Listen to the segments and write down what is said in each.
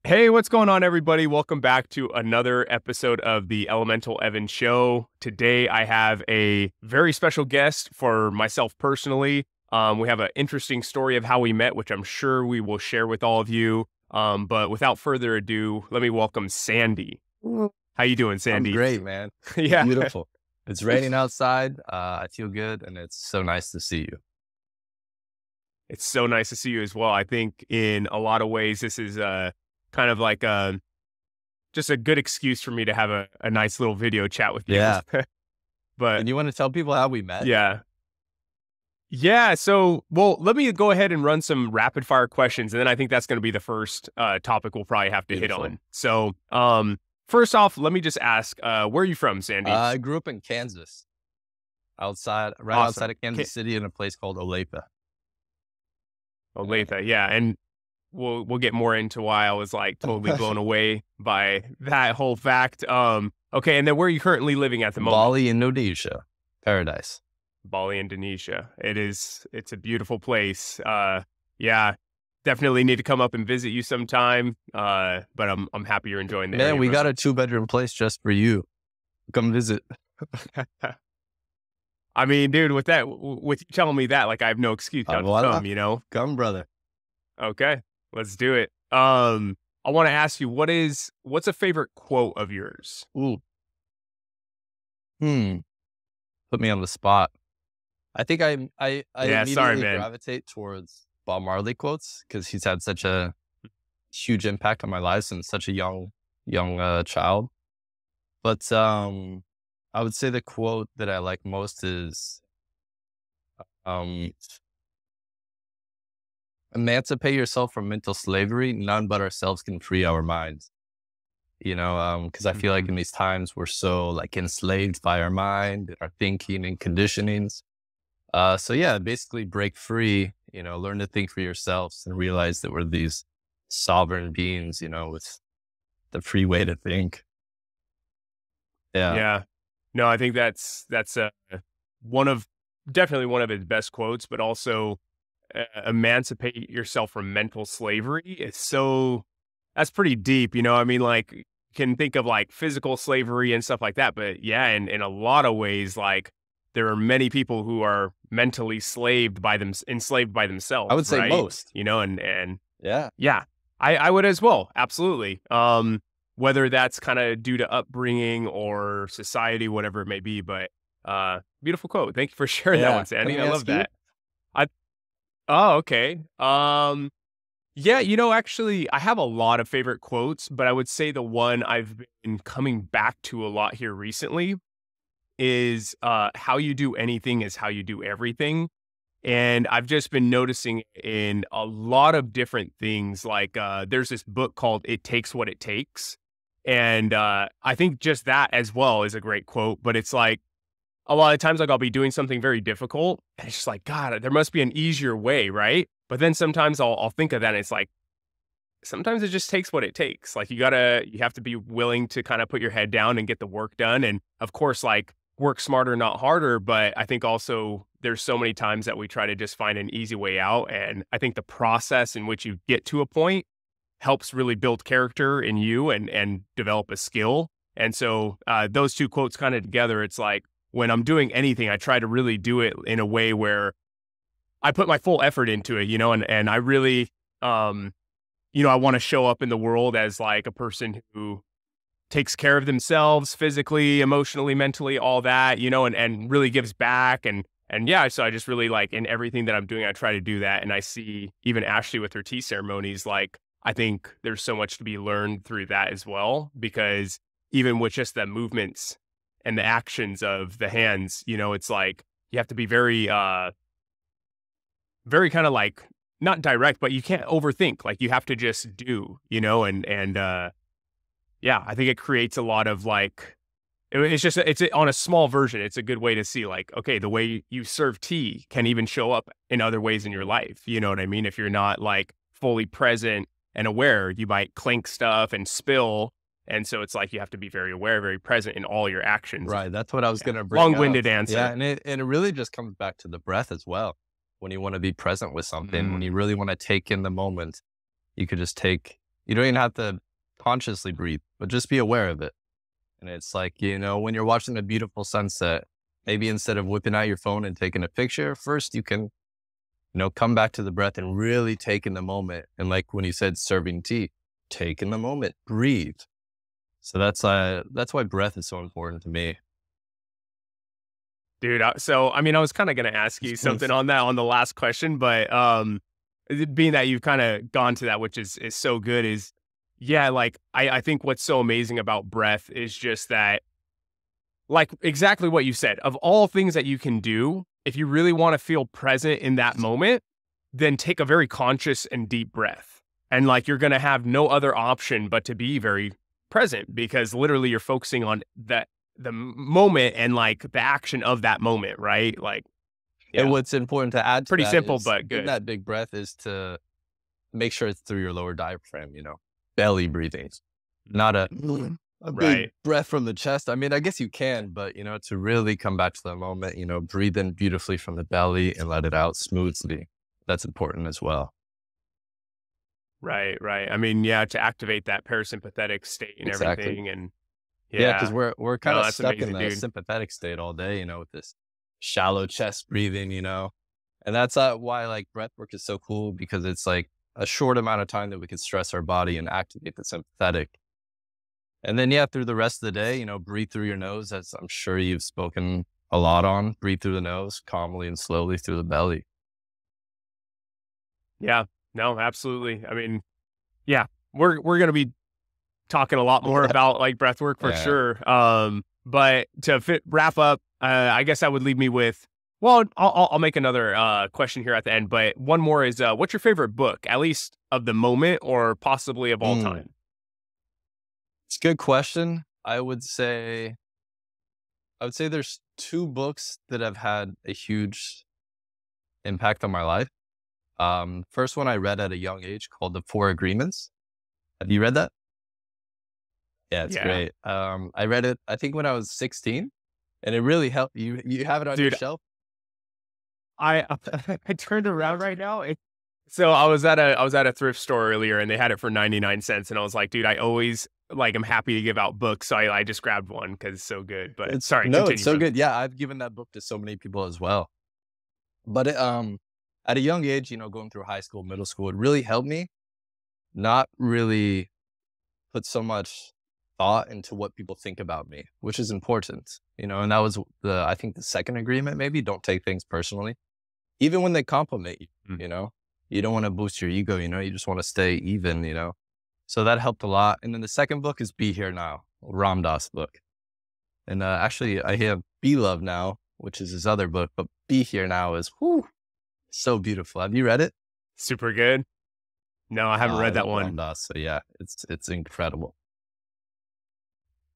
Hey, what's going on, everybody? Welcome back to another episode of the Elemental Evan Show. Today, I have a very special guest for myself personally. We have an interesting story of how we met, which I'm sure we will share with all of you. But without further ado, let me welcome Sandy. How you doing, I'm Sandy? great, man. Yeah, Beautiful. It's raining outside. I feel good, and it's so nice to see you. it's so nice to see you as well. I think in a lot of ways, this is kind of like just a good excuse for me to have a nice little video chat with you. Yeah. But And you want to tell people how we met? yeah. Yeah. So, well, let me go ahead and run some rapid fire questions. And then I think that's going to be the first topic we'll probably have to hit Beautiful. on. So, first off, let me just ask, where are you from, Sandy? I grew up in Kansas, right Awesome. outside of Kansas City in a place called Olathe. Olathe. Yeah. And we'll get more into why I was like totally blown away by that whole fact. Okay. And then where are you currently living at the moment? Bali, Indonesia. Paradise. Bali, Indonesia. It's a beautiful place. Yeah, definitely need to come up and visit you sometime. But I'm happy you're enjoying the area. Man, we got a 2-bedroom place just for you. Come visit. I mean, dude, with you telling me that, like, I have no excuse not to come, you know? Come, brother. Okay, let's do it. I want to ask you, what's a favorite quote of yours? Ooh. Put me on the spot. I think I immediately gravitate towards Bob Marley quotes because he's had such a huge impact on my life since such a young child. But I would say the quote that I like most is emancipate yourself from mental slavery. None but ourselves can free our minds. You know, because I feel like in these times we're so like enslaved by our mind and our thinking and conditionings. So yeah, basically break free, you know, learn to think for yourselves and realize that we're these sovereign beings, you know, with the free way to think. Yeah. Yeah. No, I think that's definitely one of his best quotes, but also emancipate yourself from mental slavery. That's pretty deep, you know? I mean, like, you can think of like physical slavery and stuff like that, but yeah, in a lot of ways, like, there are many people who are mentally enslaved by themselves. I would say right? most. You know, and yeah, I would as well. Absolutely. Whether that's kind of due to upbringing or society, whatever it may be, but beautiful quote. Thank you for sharing that one, Sandy. I love that. Oh, okay. Yeah, you know, actually, I have a lot of favorite quotes, but I would say the one I've been coming back to a lot here recently is how you do anything is how you do everything. And I've just been noticing in a lot of different things, like there's this book called It Takes What It Takes. And I think just that as well is a great quote, but it's like, a lot of times, like, I'll be doing something very difficult and it's just like, God, there must be an easier way, right? But then sometimes I'll think of that and it's like, sometimes it just takes what it takes. Like, you have to be willing to kind of put your head down and get the work done. And of course, like, work smarter, not harder. But I think also there's so many times that we try to just find an easy way out. And I think the process in which you get to a point helps really build character in you and develop a skill. And so those two quotes kind of together, it's like, when I'm doing anything, I try to really do it in a way where I put my full effort into it, you know, and I really, you know, I want to show up in the world as like a person who takes care of themselves physically, emotionally, mentally, all that, you know, and really gives back. And yeah, so I just really like in everything that I'm doing, I try to do that. And I see even Ashley with her tea ceremonies, like, I think there's so much to be learned through that as well, because even with just the movements and the actions of the hands, you know, it's like you have to be very kind of like not direct, but you can't overthink. Like, you have to just do, you know, and yeah, I think it creates a lot of like, it's on a small version. It's a good way to see like, okay, the way you serve tea can even show up in other ways in your life. You know what I mean? If you're not like fully present and aware, you might clink stuff and spill. And so it's like you have to be very aware, very present in all your actions. Right. That's what I was going to bring up. Long-winded answer. Yeah, and it really just comes back to the breath as well. When you want to be present with something, when you really want to take in the moment, you could just take, You don't even have to consciously breathe, but just be aware of it. And it's like, when you're watching a beautiful sunset, maybe instead of whipping out your phone and taking a picture, first you can, come back to the breath and really take in the moment. And like when you said serving tea, take in the moment, breathe. So that's why breath is so important to me. Dude, so I mean, I was kind of going to ask you something on that on the last question, but being that you've kind of gone to that, which is so good, is yeah, like I think what's so amazing about breath is just that, like exactly what you said, of all things that you can do, if you really want to feel present in that moment, then take a very conscious and deep breath. And like you're going to have no other option but to be very present, because literally you're focusing on the moment and like the action of that moment, right? Like, yeah. And what's important to add to pretty that simple, is, but good. In that big breath is to make sure it's through your lower diaphragm, belly breathing, not a big breath from the chest. I mean, I guess you can, but to really come back to the moment, breathe in beautifully from the belly and let it out smoothly. That's important as well. Right. I mean, yeah, to activate that parasympathetic state and everything. And yeah, because we're kind of stuck in the sympathetic state all day, with this shallow chest breathing, and that's why like breath work is so cool, because it's like a short amount of time that we can stress our body and activate the sympathetic. And then, through the rest of the day, breathe through your nose, as I'm sure you've spoken a lot on. Breathe through the nose, calmly and slowly through the belly. Yeah, no, absolutely. I mean, yeah, we're going to be talking a lot more about like breath work for sure. But to wrap up, I guess that would leave me with, well, I'll make another question here at the end, but one more is, what's your favorite book, at least of the moment or possibly of all time? It's a good question. I would say there's two books that have had a huge impact on my life. First one I read at a young age, called The 4 Agreements. Have you read that? Yeah, it's great. I read it, I think when I was 16, and it really helped. You have it on your shelf? I turned around right now. So I was at a thrift store earlier, and they had it for 99 cents. And I was like, dude, I always I'm happy to give out books. So I just grabbed one because it's so good. But it's so good. Yeah, I've given that book to so many people as well. But at a young age, going through high school, middle school, it really helped me not really put so much thought into what people think about me, which is important, and that was I think the second agreement, maybe don't take things personally, even when they compliment you, you don't want to boost your ego, you just want to stay even, so that helped a lot. And then the second book is Be Here Now, Ram Dass book. And actually I have Be Love Now, which is his other book, but Be Here Now is so beautiful. Have you read it? Super good. No, I haven't read that one. Ram Dass, so yeah, it's incredible.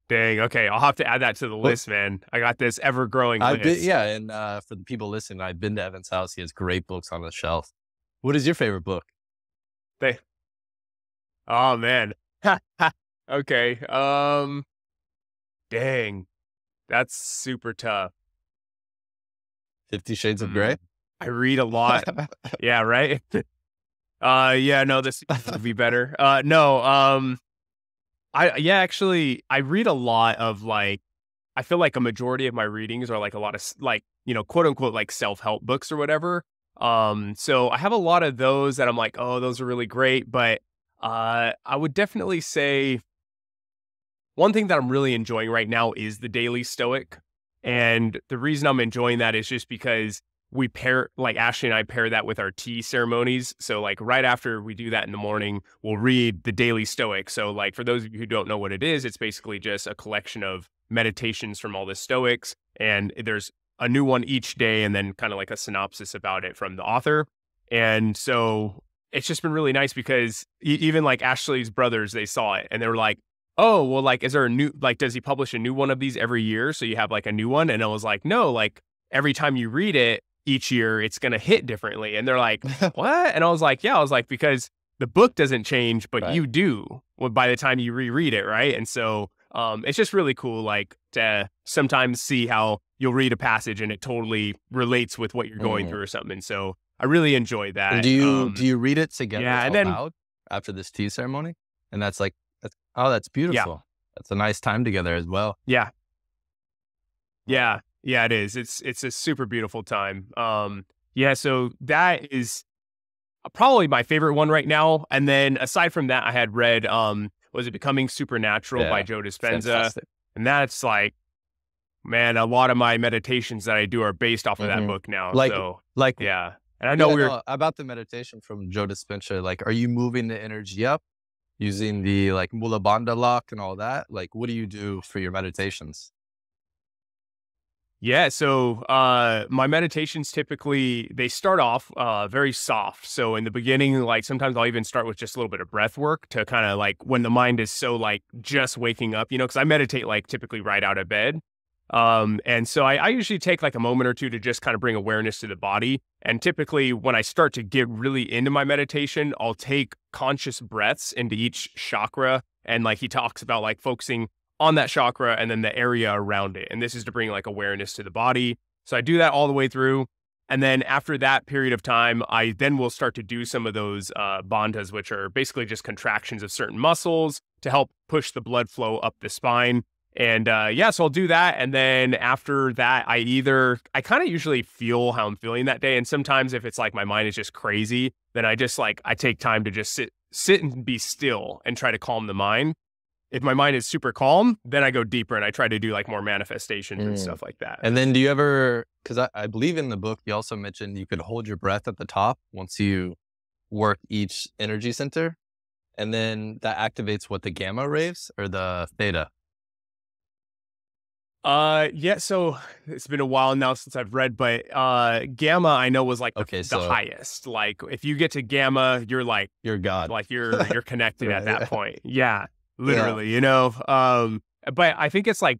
Dang. Okay. I'll have to add that to the list, man. I got this ever growing list. And for the people listening, I've been to Evan's house. He has great books on the shelf. What is your favorite book? Oh man. Okay. Dang. That's super tough. 50 Shades of Grey? I read a lot. Yeah, right? Yeah, no, this would be better. No, actually, I read a lot of like, I feel like a majority of my readings are like a lot of like, quote unquote, like self-help books or whatever. So I have a lot of those that I'm like, oh, those are really great. But I would definitely say one thing that I'm really enjoying right now is the Daily Stoic. And the reason I'm enjoying that is just because we like Ashley and I pair that with our tea ceremonies. So like right after we do that in the morning, we'll read the Daily Stoic. So like for those of you who don't know what it is, it's basically just a collection of meditations from all the Stoics. And there's a new one each day and then kind of like a synopsis about it from the author. And so it's just been really nice because even like Ashley's brothers, they saw it and they were like, oh, well, like, is there a new, like, does he publish a new one of these every year? So you have like a new one. And I was like, no, like every time you read it each year, it's going to hit differently. And they're like, what? And I was like, yeah, because the book doesn't change, but you do by the time you reread it. Right. And so it's just really cool, like to sometimes see how you'll read a passage and it totally relates with what you're going through or something. And so I really enjoy that. And do you read it together out loud after this tea ceremony? And that's like, that's beautiful. Yeah. That's a nice time together as well. Yeah. Yeah. Yeah, it is. It's a super beautiful time. Yeah, so that is probably my favorite one right now. And then aside from that, I had read, was it Becoming Supernatural by Yeah. Joe Dispenza? Fantastic. And that's like, man, a lot of my meditations that I do are based off of that book now. Like, So, like, yeah. And I know no, about the meditation from Joe Dispenza, like, are you moving the energy up using the like Mula Bandha lock and all that? Like, what do you do for your meditations? Yeah, so my meditations typically they start off very soft. So in the beginning, like sometimes I'll even start with just a little bit of breath work to kind of like when the mind is so like just waking up, because I meditate like typically right out of bed. And so I usually take like a moment or two to just kind of bring awareness to the body. And typically when I start to get really into my meditation, I'll take conscious breaths into each chakra. And like he talks about like focusing on that chakra and then the area around it. And this is to bring like awareness to the body. So I do that all the way through. And then after that period of time, I then will start to do some of those bandhas, which are basically just contractions of certain muscles to help push the blood flow up the spine. And so I'll do that. And then after that, I kind of usually feel how I'm feeling that day. And sometimes if it's like my mind is just crazy, then I just like, I take time to just sit and be still and try to calm the mind. If my mind is super calm, then I go deeper and I try to do like more manifestations and stuff like that. And then do you ever, because I believe in the book, you also mentioned you could hold your breath at the top once you work each energy center. And then that activates what, the gamma waves or the theta? Yeah, so it's been a while now since I've read, but gamma I know was like the highest. Like if you get to gamma, you're like you're God. Like you're connected Right, at that yeah. point. Yeah, literally, but I think it's like,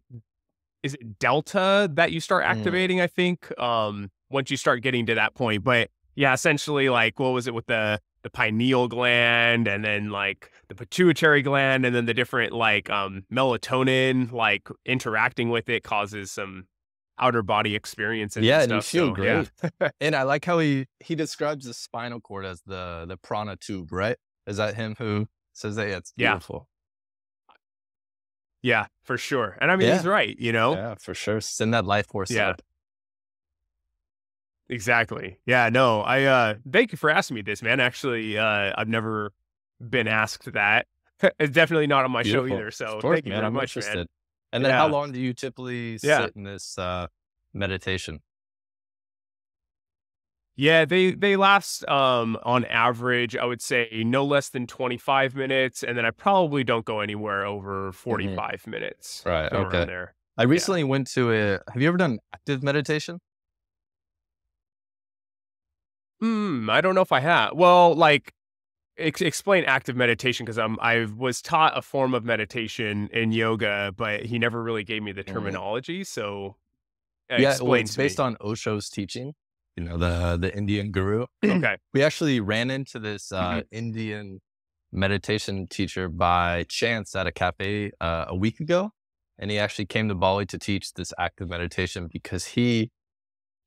is it delta that you start activating, I think, once you start getting to that point. But yeah, essentially like what was it with the pineal gland and then like the pituitary gland and then the different like melatonin like interacting with it causes some outer body experiences and you stuff. feel So, great. yeah. And I like how he describes the spinal cord as the prana tube, right? Is that him who says that? Yeah, it's beautiful. Yeah, for sure. And I mean, he's right, Yeah, for sure. Send that life force up. Exactly. Yeah, no, I thank you for asking me this, man. Actually, I've never been asked that. It's definitely not on my show either. So thank you very much, interested. man. And then how long do you typically sit in this meditation? Yeah, they last on average, I would say no less than 25 minutes, and then I probably don't go anywhere over 45 minutes. Right. Around Okay. there. I recently went to have you ever done active meditation? I don't know if I have. Well, like explain active meditation because I was taught a form of meditation in yoga, but he never really gave me the terminology. So explain it's to me. based on Osho's teaching. The Indian guru. Okay. We actually ran into this Indian meditation teacher by chance at a cafe a week ago, and he actually came to Bali to teach this active meditation because he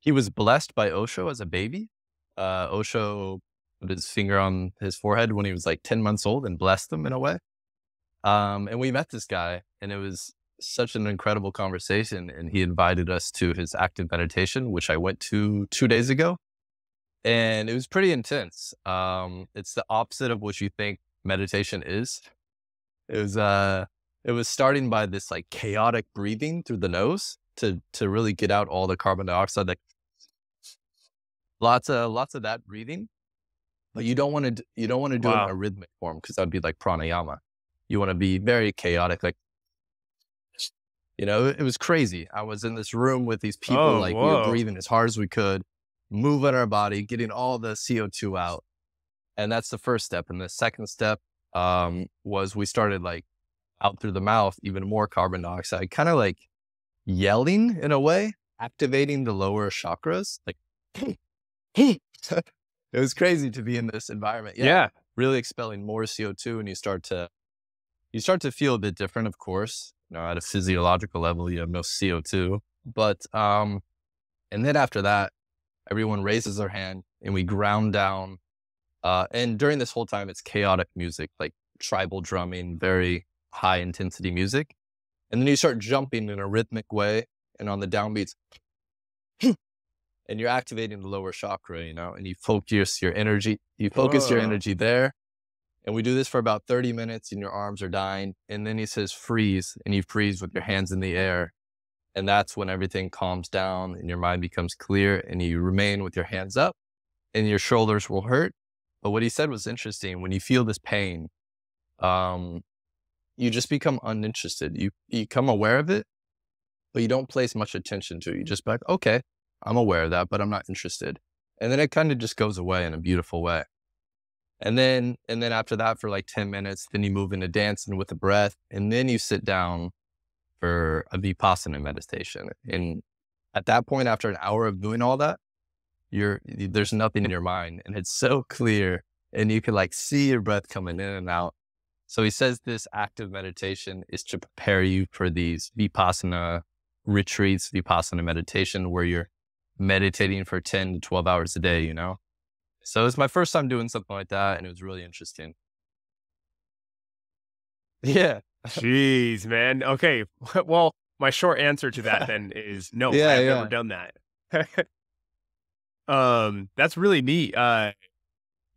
was blessed by Osho as a baby. Osho put his finger on his forehead when he was like 10 months old and blessed him in a way. And we met this guy, and it was such an incredible conversation. And he invited us to his active meditation, which I went to 2 days ago. And it was pretty intense. It's the opposite of what you think meditation is. It was starting by this like chaotic breathing through the nose to really get out all the carbon dioxide. Like lots of that breathing, but you don't want to do it in a rhythmic form because that'd be like pranayama. You want to be very chaotic, like it was crazy. I was in this room with these people, we were breathing as hard as we could, moving our body, getting all the CO2 out, and that's the first step. And the second step was we started like out through the mouth, even more carbon dioxide, kind of like yelling in a way, activating the lower chakras, like. It was crazy to be in this environment. Yeah. Really expelling more CO2, and you start to feel a bit different, of course. At a physiological level, you have no CO2. But and then after that, everyone raises their hand and we ground down. And during this whole time, it's chaotic music, like tribal drumming, very high intensity music. And then you start jumping in a rhythmic way, and on the downbeats, and you're activating the lower chakra, and you focus your energy, Whoa. there. And we do this for about 30 minutes and your arms are dying. And then he says, freeze, and you freeze with your hands in the air. And that's when everything calms down and your mind becomes clear, and you remain with your hands up and your shoulders will hurt. But what he said was interesting. When you feel this pain, you just become uninterested. You become aware of it, but you don't place much attention to it. You just be like, okay, I'm aware of that, but I'm not interested. And then it kind of just goes away in a beautiful way. And then after that, for like 10 minutes, then you move into dancing with the breath, and then you sit down for a Vipassana meditation. And at that point, after an hour of doing all that, there's nothing in your mind, and it's so clear, and you can like see your breath coming in and out. So he says this active meditation is to prepare you for these Vipassana retreats, Vipassana meditation, where you're meditating for 10 to 12 hours a day, So it was my first time doing something like that, and it was really interesting. Yeah. Jeez, man. Okay. Well, my short answer to that then is no, I've never done that. That's really neat.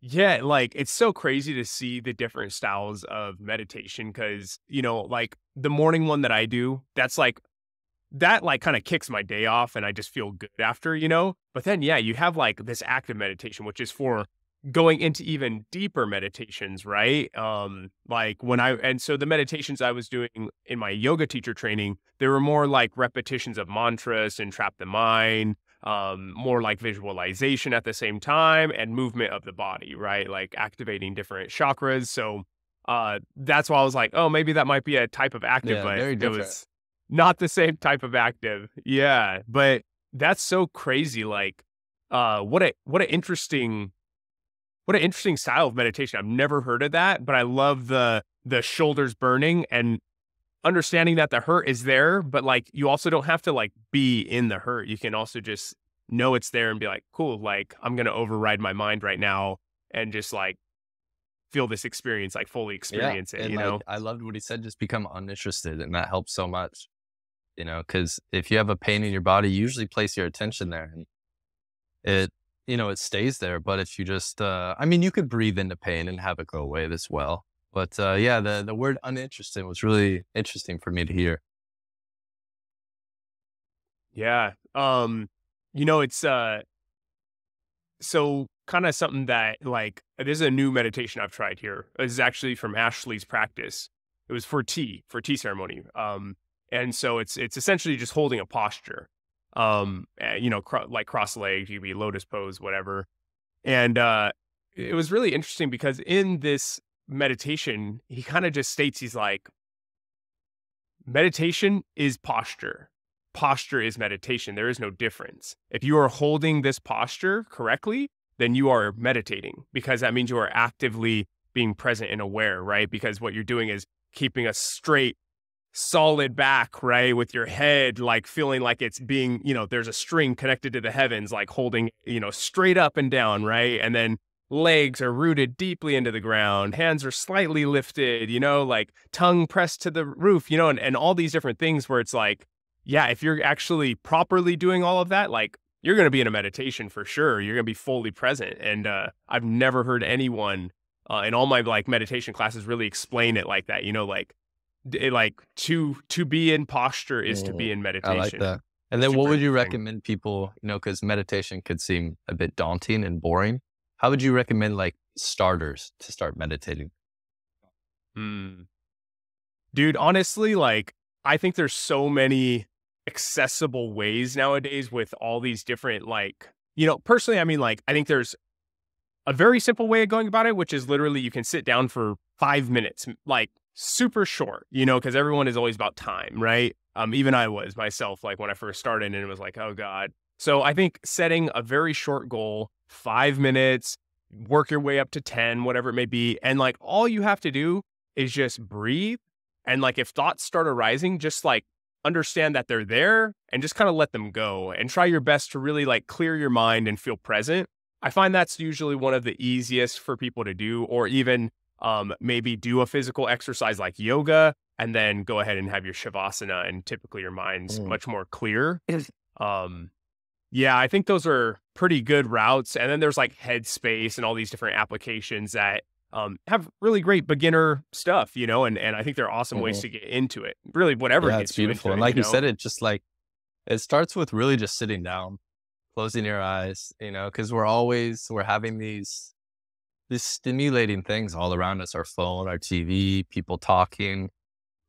Yeah, like it's so crazy to see the different styles of meditation because, like the morning one that I do, that kind of kicks my day off and I just feel good after, But then, yeah, you have like this active meditation, which is for going into even deeper meditations, right? So the meditations I was doing in my yoga teacher training, they were more like repetitions of mantras and trap the mind, more like visualization at the same time and movement of the body, right? Like activating different chakras. So that's why I was like, oh, maybe that might be a type of active, but very different. It was not the same type of active. Yeah, but that's so crazy. Like, what an interesting style of meditation. I've never heard of that, but I love the shoulders burning and understanding that the hurt is there, but like you also don't have to like be in the hurt. You can also just know it's there and be like, cool, like I'm going to override my mind right now and just like feel this experience, like fully experience it, and I loved what he said, just become uninterested, and that helps so much, because if you have a pain in your body, you usually place your attention there and it stays there. But if you just, you could breathe into pain and have it go away as well. But the word uninterested was really interesting for me to hear. Yeah. It's so kind of something that like, there's a new meditation I've tried here. This is actually from Ashley's practice. It was for tea ceremony. And so it's essentially just holding a posture. Like cross-legged, you could be lotus pose, whatever. And it was really interesting because in this meditation, he kind of just states, he's like, meditation is posture. Posture is meditation. There is no difference. If you are holding this posture correctly, then you are meditating, because that means you are actively being present and aware, right? Because what you're doing is keeping a straight, solid back, right? With your head, like feeling like it's being, there's a string connected to the heavens, like holding, straight up and down, right? And then legs are rooted deeply into the ground. Hands are slightly lifted, like tongue pressed to the roof, and all these different things where it's like, yeah, if you're actually properly doing all of that, like you're going to be in a meditation for sure. You're going to be fully present. And I've never heard anyone in all my like meditation classes really explain it like that, to be in posture is to be in meditation. I like that. And then what would you recommend people, because meditation could seem a bit daunting and boring. How would you recommend like starters to start meditating? Dude, honestly, like I think there's so many accessible ways nowadays with all these different, like, personally, I think there's a very simple way of going about it, which is literally you can sit down for 5 minutes, like super short, because everyone is always about time, right? Even I was myself, like when I first started, and it was like, oh God. So I think setting a very short goal, 5 minutes, work your way up to 10, whatever it may be. And like, all you have to do is just breathe. And like, if thoughts start arising, just like understand that they're there and just kind of let them go and try your best to really like clear your mind and feel present. I find that's usually one of the easiest for people to do, or even maybe do a physical exercise like yoga, and then go ahead and have your shavasana. And typically your mind's much more clear. Um, yeah, I think those are pretty good routes. And then there's like Headspace and all these different applications that have really great beginner stuff, you know, and I think they're awesome ways to get into it. Really, whatever Yeah, it's gets you beautiful. into And it, like you you know? said, it just like, it starts with really just sitting down, closing your eyes, you know, because we're having these stimulating things all around us, our phone, our TV, people talking.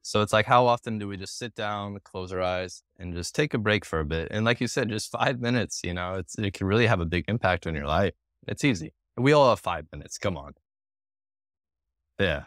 So it's like, how often do we just sit down, close our eyes, and just take a break for a bit? And like you said, just 5 minutes, you know, it can really have a big impact on your life. It's easy. We all have 5 minutes. Come on. Yeah.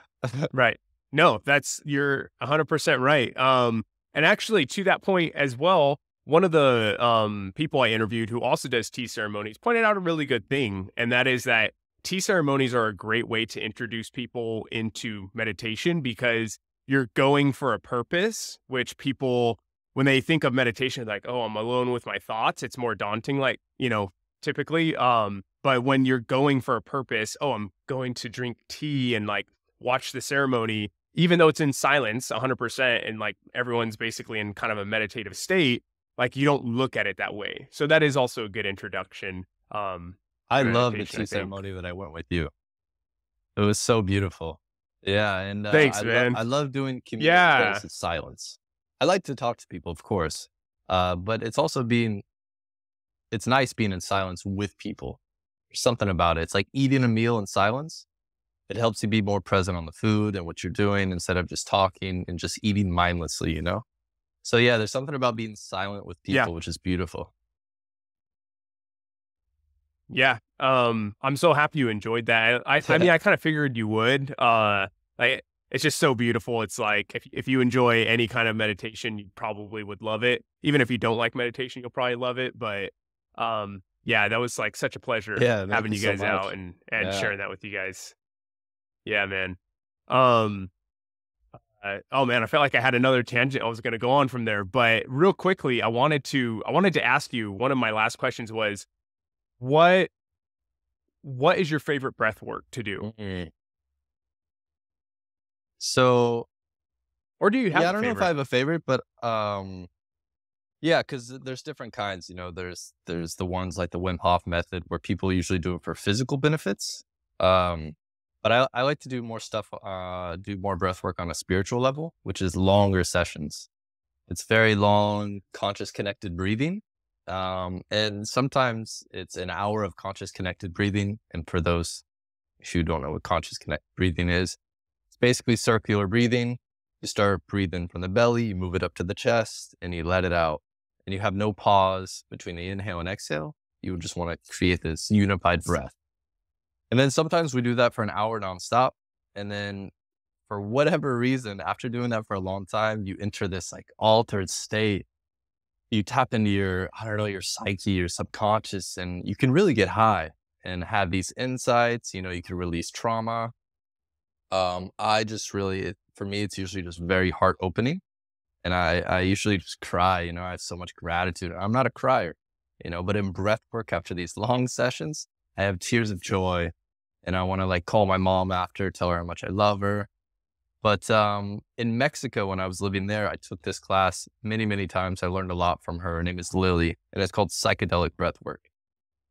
Right. No, you're 100% right. And actually to that point as well, one of the people I interviewed who also does tea ceremonies pointed out a really good thing, and that is that tea ceremonies are a great way to introduce people into meditation because you're going for a purpose, which people, when they think of meditation, like, oh, I'm alone with my thoughts, it's more daunting, like, you know, typically. But when you're going for a purpose, oh, I'm going to drink tea and like watch the ceremony, even though it's in silence 100% and like everyone's basically in kind of a meditative state, like you don't look at it that way. So that is also a good introduction I to love the meditation, I tea think. ceremony that I went with you. It was so beautiful. Yeah, and Thanks, man. I love doing communal Yeah. experience in silence. I like to talk to people, of course, but it's nice being in silence with people. There's something about it. It's like eating a meal in silence. It helps you be more present on the food and what you're doing instead of just talking and just eating mindlessly, you know? So yeah, there's something about being silent with Yeah. people, which is beautiful. Yeah. I'm so happy you enjoyed that. I mean, I kind of figured you would. Like it's just so beautiful. It's like if you enjoy any kind of meditation, you probably would love it. Even if you don't like meditation, you'll probably love it. But yeah, that was like such a pleasure Yeah, thank having you you so guys out much. and Yeah. sharing that with you guys. Yeah, man. Um oh man, I felt like I had another tangent I was going to go on from there, but real quickly, I wanted to ask you, one of my last questions was what what is your favorite breath work to do? Mhm. So Or do you have yeah, I a don't know if I favorite? have a favorite, but yeah, because there's different kinds. You know, there's the ones like the Wim Hof method where people usually do it for physical benefits. Um, but I like to do more stuff, do more breath work on a spiritual level, which is longer sessions. It's very long, conscious connected breathing. And sometimes it's an hour of conscious connected breathing. And for those who don't know what conscious connected breathing is, it's basically circular breathing. You start breathing from the belly, you move it up to the chest, and you let it out. And you have no pause between the inhale and exhale. You just want to create this unified breath. And then sometimes we do that for an hour nonstop. And then for whatever reason, after doing that for a long time, you enter this like altered state. You tap into your, I don't know, your psyche, your subconscious, and you can really get high and have these insights. You know, you can release trauma. I just really, for me, it's usually just very heart opening. And I usually just cry, you know, I have so much gratitude. I'm not a crier, you know, but in breath work after these long sessions, I have tears of joy and I want to like call my mom after, tell her how much I love her. But in Mexico, when I was living there, I took this class many, many times. I learned a lot from her. Her name is Lily, and it's called psychedelic breath work.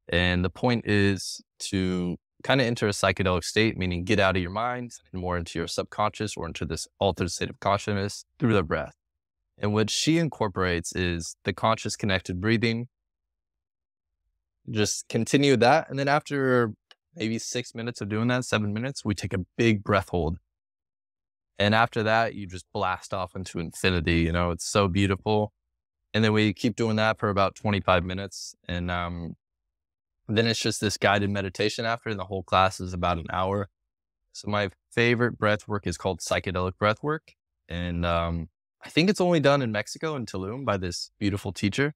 And the point is to kind of enter a psychedelic state, meaning get out of your mind and more into your subconscious or into this altered state of consciousness through the breath. And what she incorporates is the conscious connected breathing. Just continue that. And then after maybe 6 minutes of doing that, 7 minutes, we take a big breath hold. And after that, you just blast off into infinity. You know, it's so beautiful. And then we keep doing that for about 25 minutes. And then it's just this guided meditation after, and the whole class is about an hour. So my favorite breath work is called psychedelic breath work. And I think it's only done in Mexico in Tulum by this beautiful teacher.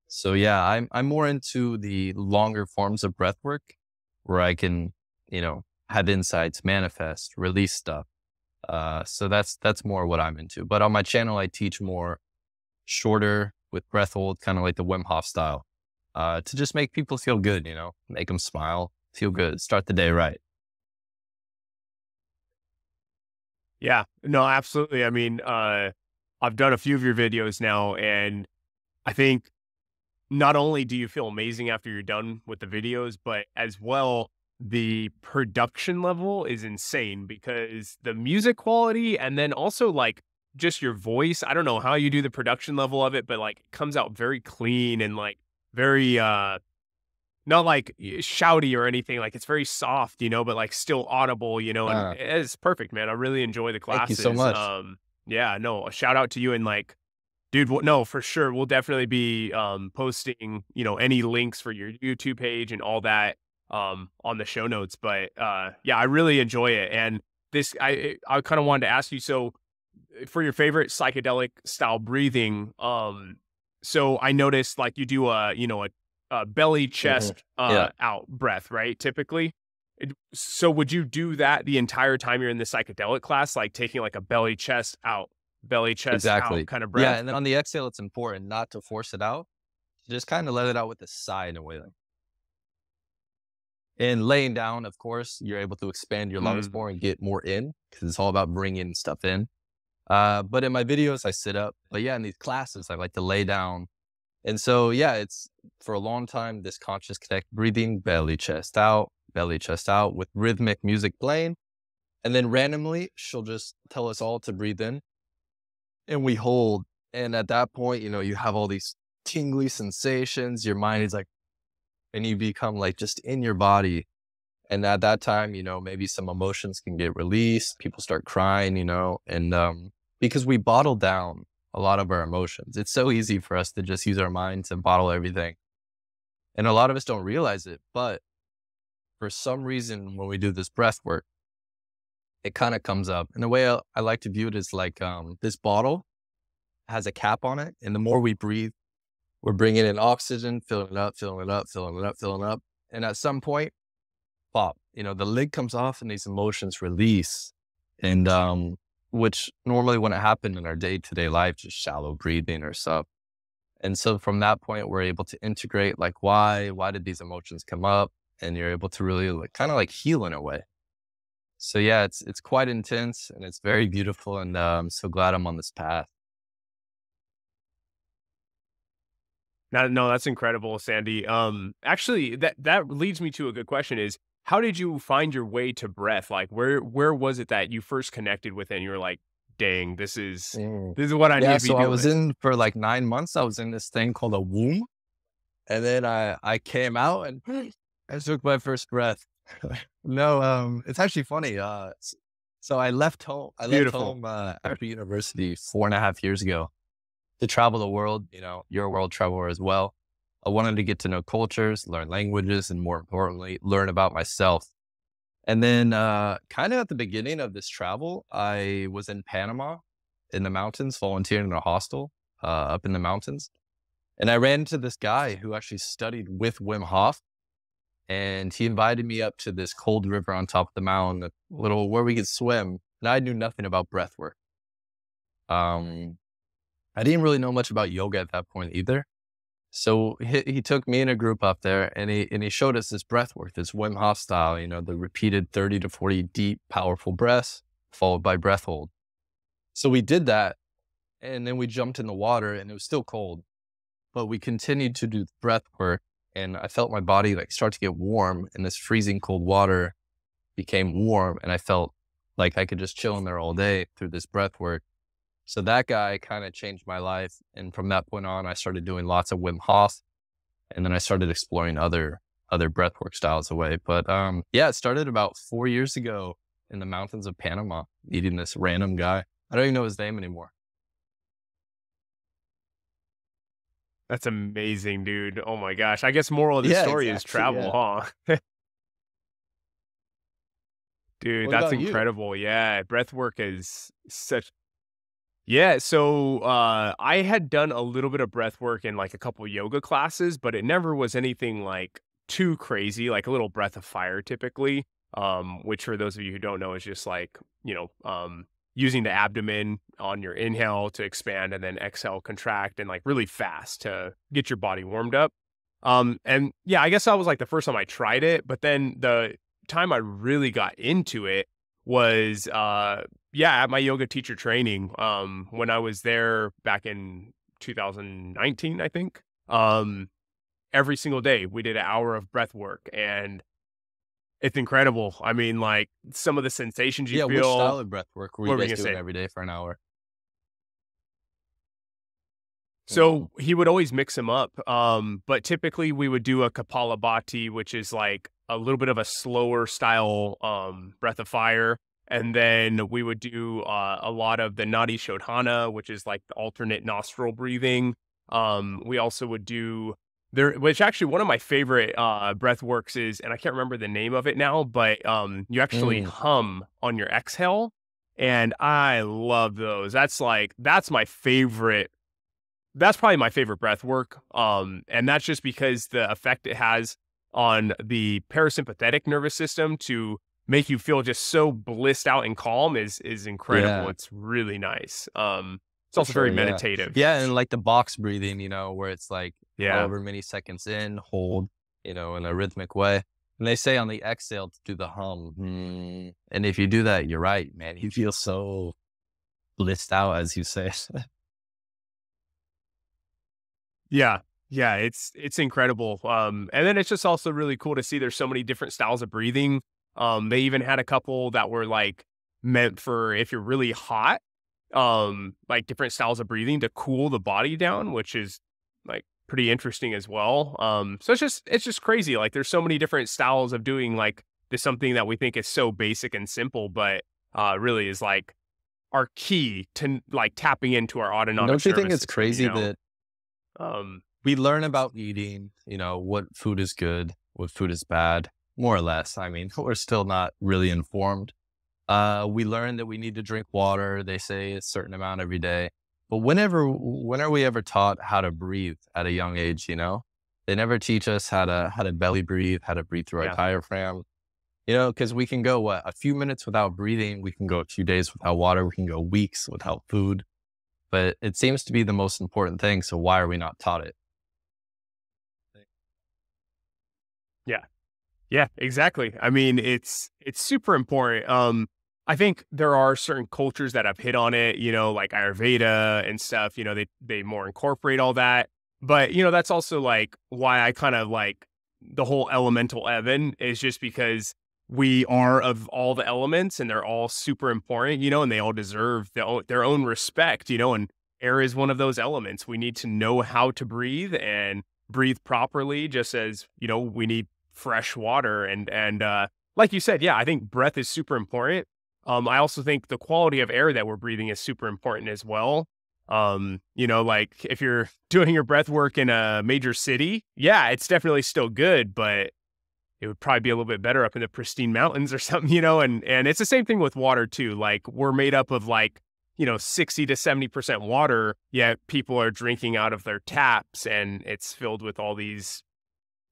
So yeah, I'm more into the longer forms of breath work where I can, you know, have insights, manifest, release stuff. So that's more what I'm into. But on my channel, I teach more shorter with breath hold, kind of like the Wim Hof style, to just make people feel good, you know, make them smile, feel good, start the day right. Yeah, no, absolutely. I mean, I've done a few of your videos now, and I think not only do you feel amazing after you're done with the videos, but as well, the production level is insane because the music quality and then also like just your voice. I don't know how you do the production level of it, but like it comes out very clean and like very not like shouty or anything. Like it's very soft, but like still audible, and Uh, it's perfect, man. I really enjoy the Thank you so classes. much. Yeah, no, a shout out to you and like dude, no, for sure. We'll definitely be posting, any links for your YouTube page and all that on the show notes. But yeah, I really enjoy it. And this, I kind of wanted to ask you. So, for your favorite psychedelic style breathing, so I noticed like you do a belly Hmm. chest Yeah, out breath, right? Typically. So would you do that the entire time you're in the psychedelic class, like taking like a belly chest out exactly. kind of Yeah, breath? and then on the exhale, it's important not to force it out. Just kind of let it out with a sigh in a way. And laying down, of course, you're able to expand your lungs Mm. more and get more in because it's all about bringing stuff in. But in my videos, I sit up. But yeah, in these classes, I like to lay down. And so, yeah, it's for a long time, this conscious connect breathing, belly, chest out with rhythmic music playing. And then randomly, she'll just tell us all to breathe in and we hold. And at that point, you have all these tingly sensations. Your mind is like, and you become like just in your body. And at that time, maybe some emotions can get released. People start crying, and because we bottle down a lot of our emotions, it's so easy for us to just use our mind to bottle everything. And a lot of us don't realize it. But for some reason, when we do this breath work, it kind of comes up. And the way I like to view it is like this bottle has a cap on it. And the more we breathe, we're bringing in oxygen, filling it up, filling it up, filling it up, filling it up. And at some point, pop, the lid comes off and these emotions release. And which normally wouldn't happen in our day-to-day life, just shallow breathing or stuff. And so from that point, we're able to integrate like why did these emotions come up? And you're able to really like kind of like heal in a way. So yeah, it's quite intense and it's very beautiful. And I'm so glad I'm on this path. No, that's incredible, Sandy. Actually, that leads me to a good question: is how did you find your way to breath? Like, where was it that you first connected with it? And you were like, "Dang, this is Mm. this is what I need Yeah, to be so I was doing." in for like 9 months. I was in this thing called a womb. And then I came out and I took my first breath. No, it's actually funny. So I left home. I left Beautiful. home after university 4.5 years ago to travel the world. You're a world traveler as well. I wanted to get to know cultures, learn languages, and more importantly, learn about myself. And then, kind of at the beginning of this travel, I was in Panama in the mountains, volunteering in a hostel up in the mountains. And I ran into this guy who actually studied with Wim Hof. And he invited me up to this cold river on top of the mountain, a little where we could swim. And I knew nothing about breath work. Um, I didn't really know much about yoga at that point either. So he took me and a group up there and he showed us this breath work, this Wim Hof style, the repeated 30 to 40 deep, powerful breaths followed by breath hold. So we did that and then we jumped in the water and it was still cold, but we continued to do the breath work and I felt my body like start to get warm and this freezing cold water became warm and I felt like I could just chill in there all day through this breath work. So that guy kind of changed my life. And from that point on, I started doing lots of Wim Hof. And then I started exploring other breathwork styles away. But yeah, it started about 4 years ago in the mountains of Panama, meeting this random guy. I don't even know his name anymore. That's amazing, dude. Oh my gosh. I guess moral of the Yeah, story is exactly. travel, Yeah. huh? Dude, What that's about you? incredible. Yeah, breath work is such. Yeah, so I had done a little bit of breath work in like a couple yoga classes, but it never was anything like too crazy, like a little breath of fire typically. Which for those of you who don't know is just like, using the abdomen on your inhale to expand and then exhale, contract and like really fast to get your body warmed up. And yeah, I guess that was like the first time I tried it, but then the time I really got into it was yeah, at my yoga teacher training, when I was there back in 2019, I think, every single day we did an hour of breath work, and it's incredible. I mean, like, some of the sensations you Yeah, which style feel. of breath work were What you were we guys gonna doing say? every day for an hour? So he would always mix them up. But typically we would do a Kapalabhati, which is like a little bit of a slower style breath of fire. And then we would do a lot of the Nadi Shodhana, which is like the alternate nostril breathing. We also would do there, which actually one of my favorite breath works is, and I can't remember the name of it now, but you actually Mm. hum on your exhale. And I love those. That's my favorite, that's probably my favorite breath work. And that's just because the effect it has on the parasympathetic nervous system to make you feel just so blissed out and calm is incredible. Yeah, It's really nice. It's for also very sure. Yeah. meditative. Yeah. And like the box breathing, where it's like Yeah. however many seconds in, hold, in a rhythmic way. And they say on the exhale to do the hum. And if you do that, you're right, man. You feel so blissed out, as you say. Yeah. Yeah, it's incredible. And then it's just also really cool to see there's so many different styles of breathing. They even had a couple that were like meant for if you're really hot, like different styles of breathing to cool the body down, which is like pretty interesting as well. So it's just crazy. Like there's so many different styles of doing like this something that we think is so basic and simple, but really is like our key to like tapping into our autonomic Don't you think nervous it's system, crazy that Um, we learn about eating, what food is good, what food is bad, more or less. I mean, we're still not really informed. We learn that we need to drink water. They say a certain amount every day. But when are we ever taught how to breathe at a young age, They never teach us how to belly breathe, how to breathe through our yeah. diaphragm, because we can go, a few minutes without breathing. We can go a few days without water. We can go weeks without food. But it seems to be the most important thing. So why are we not taught it? Yeah. Yeah, exactly. I mean, it's super important. I think there are certain cultures that have hit on it, like Ayurveda and stuff, they more incorporate all that. But, that's also like why I kind of like the whole elemental Evan is just because we are of all the elements and they're all super important, and they all deserve their own respect, and air is one of those elements. We need to know how to breathe and breathe properly, just as, we need fresh water and like you said, yeah, I think breath is super important. I also think the quality of air that we're breathing is super important as well. Like if you're doing your breath work in a major city, yeah, it's definitely still good, but it would probably be a little bit better up in the pristine mountains or something, and it's the same thing with water too. Like we're made up of like, 60 to 70% water, yet people are drinking out of their taps and it's filled with all these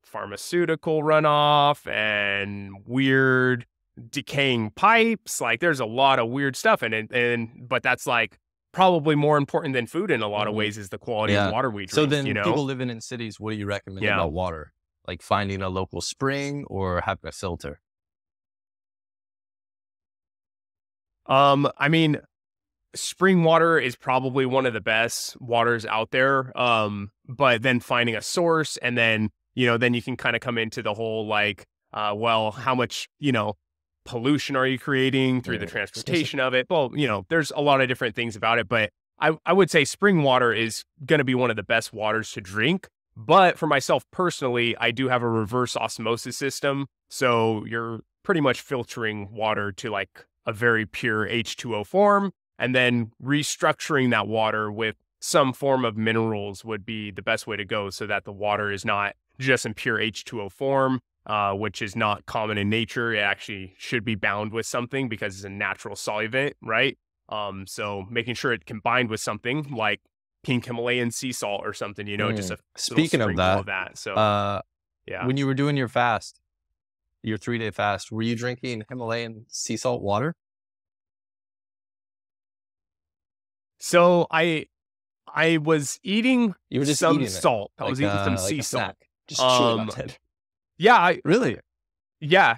pharmaceutical runoff and weird decaying pipes. Like there's a lot of weird stuff in it. But that's like probably more important than food in a lot of ways is the quality of Yeah. water we So drink, then people living in cities, what do you recommend Yeah. about water? Like finding a local spring or having a filter? I mean, spring water is probably one of the best waters out there. But then finding a source and then, then you can kind of come into the whole like, well, how much, pollution are you creating through the transportation of it? Well, there's a lot of different things about it, but I would say spring water is going to be one of the best waters to drink. But for myself personally, I do have a reverse osmosis system. So you're pretty much filtering water to like a very pure H2O form. And then restructuring that water with some form of minerals would be the best way to go so that the water is not just in pure H2O form, which is not common in nature. It actually should be bound with something because it's a natural solvent, right? So making sure it combined with something like pink Himalayan sea salt or something, just a Speaking of little that, So, yeah. when you were doing your fast, your 3-day fast, were you drinking Himalayan sea salt water? So I was eating You were just some eating it, salt. I was eating some like sea a salt. snack, just chewing Um, on it. yeah, Really? yeah.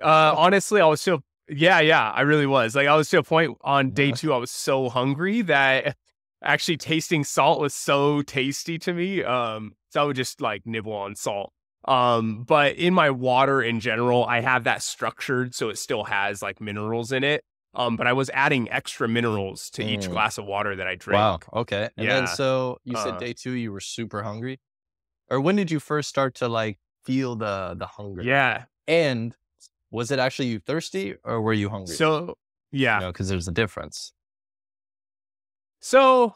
Honestly, I was Yeah, I really was. Like I was to a point on day 2, I was so hungry that actually tasting salt was so tasty to me. So I would just like nibble on salt. But in my water in general, I have that structured so it still has like minerals in it. But I was adding extra minerals to each Mm. glass of water that I Wow. drank. Okay. And then Yeah. so you said Uh, day 2 you were super hungry, or when did you first start to like feel the hunger? yeah. And was it actually you thirsty or were you hungry? So You yeah. know, because there's a difference. So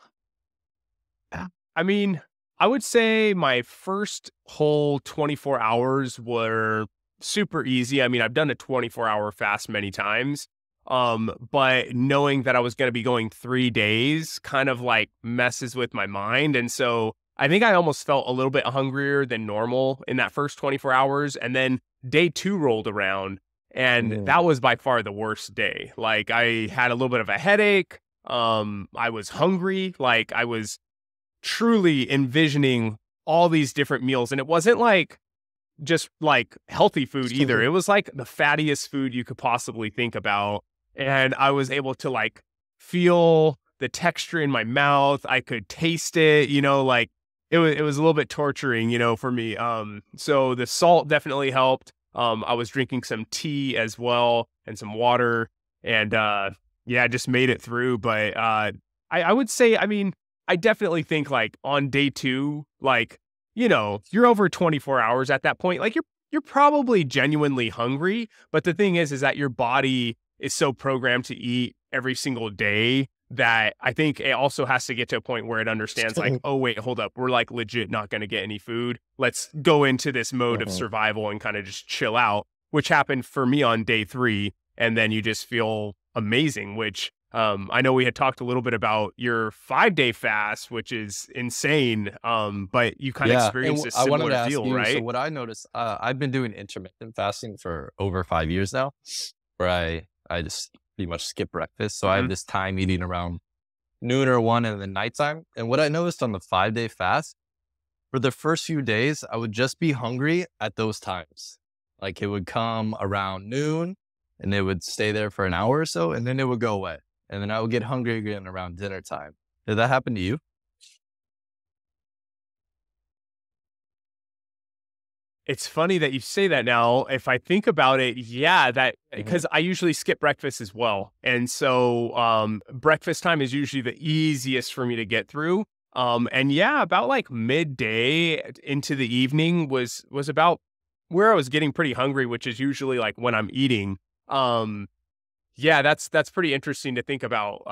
I mean, I would say my first whole 24 hours were super easy. I mean, I've done a 24-hour fast many times. But knowing that I was going to be going 3 days kind of like messes with my mind. And so I think I almost felt a little bit hungrier than normal in that first 24 hours. And then day 2 rolled around, and Mm. that was by far the worst day. Like I had a little bit of a headache. I was hungry. Like I was truly envisioning all these different meals. And it wasn't like just like healthy food either. It was like the fattiest food you could possibly think about. And I was able to like feel the texture in my mouth. I could taste it, like it was a little bit torturing, for me. So the salt definitely helped. I was drinking some tea as well and some water, and yeah, just made it through. But I would say, I mean, I definitely think like on day 2, like, you're over 24 hours at that point. Like you're probably genuinely hungry, but the thing is that your body is so programmed to eat every single day that I think it also has to get to a point where it understands like, oh wait, hold up, we're like legit not going to get any food. Let's go into this mode of Mhm. survival and kind of just chill out, which happened for me on day 3, and then you just feel amazing, which I know we had talked a little bit about your 5-day fast, which is insane. But you kind of Yeah, and experienced a I wanted similar to ask deal, you, so right? what I noticed, I've been doing intermittent fasting for over 5 years now, where I just pretty much skip breakfast, so I have Hmm. this time eating around noon or 1 in the nighttime, and what I noticed on the 5-day fast, for the first few days, I would just be hungry at those times. Like, it would come around noon, and it would stay there for an hour or so, and then it would go away, and then I would get hungry again around dinner time. Did that happen to you? It's funny that you say that now. If I think about it, yeah, that Mhm. because I usually skip breakfast as well. And so breakfast time is usually the easiest for me to get through. And yeah, about like midday into the evening was about where I was getting pretty hungry, which is usually like when I'm eating. Um, yeah, that's pretty interesting to think about.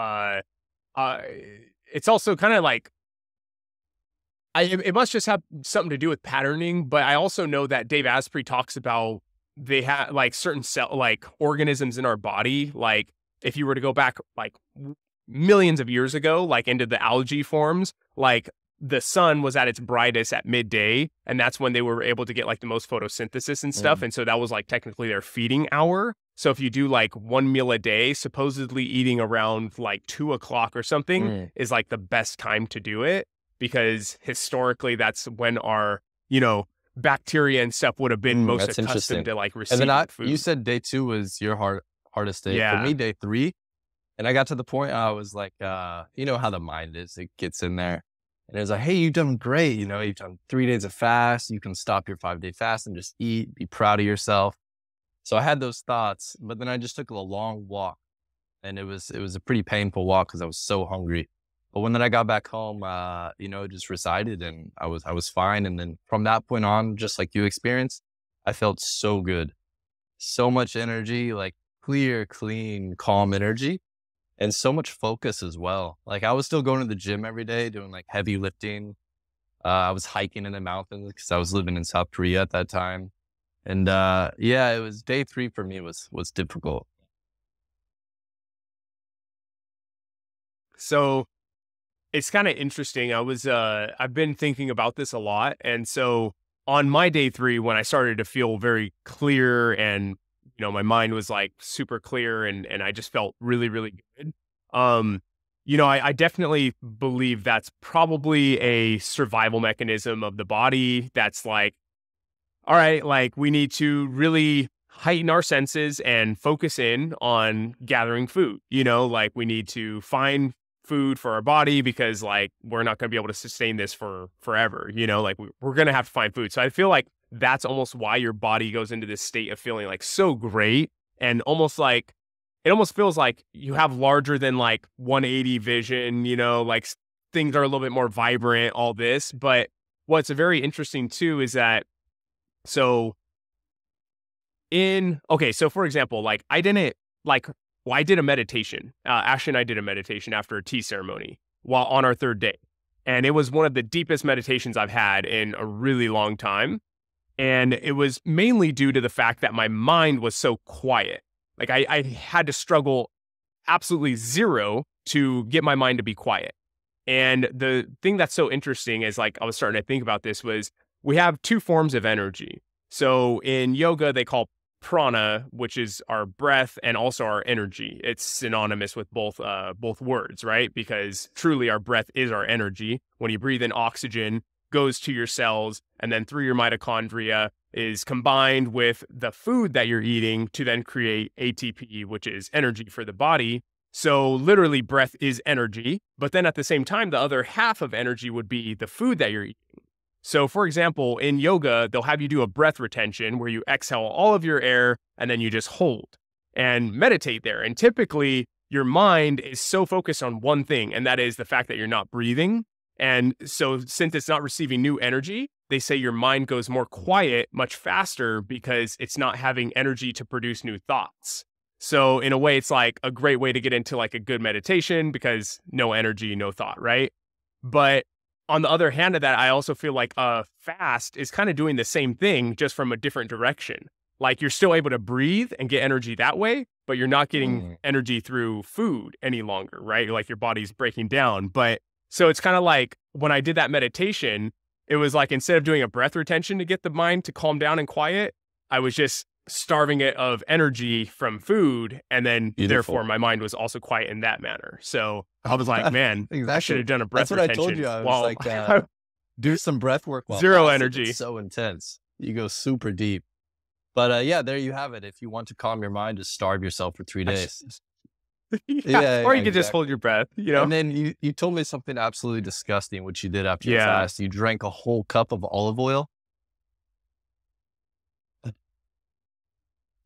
Uh, it's also kind of like it must just have something to do with patterning, but I also know that Dave Asprey talks about they have like certain cell like organisms in our body. Like if you were to go back like millions of years ago, like into the algae forms, like the sun was at its brightest at midday, and that's when they were able to get like the most photosynthesis and stuff. Mm, And so that was like technically their feeding hour. So if you do like one meal a day, supposedly eating around like 2 o'clock or something mm, is like the best time to do it, because historically that's when our, you know, bacteria and stuff would have been most that's accustomed interesting. to like And then receiving you food. said day 2 was your hardest day. For Yeah. me, day 3, and I got to the point I was like, you know how the mind is, it gets in there. And it was like, hey, you've done great. You know, you've done 3 days of fast. You can stop your 5-day fast and just eat, be proud of yourself. So I had those thoughts, but then I just took a long walk, and it was a pretty painful walk because I was so hungry. But when then I got back home, you know, it just resided, and I was fine. And then from that point on, just like you experienced, I felt so good, so much energy, like clear, clean, calm energy, and so much focus as well. Like I was still going to the gym every day, doing like heavy lifting. I was hiking in the mountains because I was living in South Korea at that time. And yeah, it was day 3 for me was difficult. So it's kind of interesting. I've been thinking about this a lot. And so on my day 3, when I started to feel very clear and, my mind was like super clear, and I just felt really, really good. Um, I definitely believe that's probably a survival mechanism of the body that's like, all right, like we need to really heighten our senses and focus in on gathering food. Like we need to find food for our body because like we're not going to be able to sustain this for forever. Like we're going to have to find food. So I feel like that's almost why your body goes into this state of feeling like so great, and almost like it almost feels like you have larger than like 180 vision, like things are a little bit more vibrant, all this. But what's very interesting too is that, so for example, like I didn't like, well, I did a meditation. Ashley and I did a meditation after a tea ceremony while on our third day. And it was one of the deepest meditations I've had in a really long time. And it was mainly due to the fact that my mind was so quiet. Like I had to struggle absolutely zero to get my mind to be quiet. And the thing that's so interesting is, like, I was starting to think about this, was we have two forms of energy. So in yoga, they call prana, which is our breath, and also our energy. It's synonymous with both words, right? Because truly our breath is our energy. When you breathe in, oxygen goes to your cells and then through your mitochondria is combined with the food that you're eating to then create ATP, which is energy for the body. So literally breath is energy, but then at the same time, the other half of energy would be the food that you're eating. So for example, in yoga, they'll have you do a breath retention where you exhale all of your air and then you just hold and meditate there. And typically your mind is so focused on one thing, and that is the fact that you're not breathing. And so since it's not receiving new energy, they say your mind goes more quiet much faster because it's not having energy to produce new thoughts. So in a way, it's like a great way to get into like a good meditation because no energy, no thought, right? But on the other hand of that, I also feel like a fast is kind of doing the same thing, just from a different direction. Like you're still able to breathe and get energy that way, but you're not getting energy through food any longer, right? Like your body's breaking down. But so it's kind of like when I did that meditation, it was like instead of doing a breath retention to get the mind to calm down and quiet, I was just starving it of energy from food. And then therefore my mind was also quiet in that manner. So I was like, man, exactly. I should have done a breath retention. That's what I told you. I was like, do some breath work. Zero energy. It's so intense. You go super deep. But yeah, there you have it. If you want to calm your mind, just starve yourself for 3 days. Or you could just hold your breath, And then you told me something absolutely disgusting, which you did after your fast. You drank a whole cup of olive oil.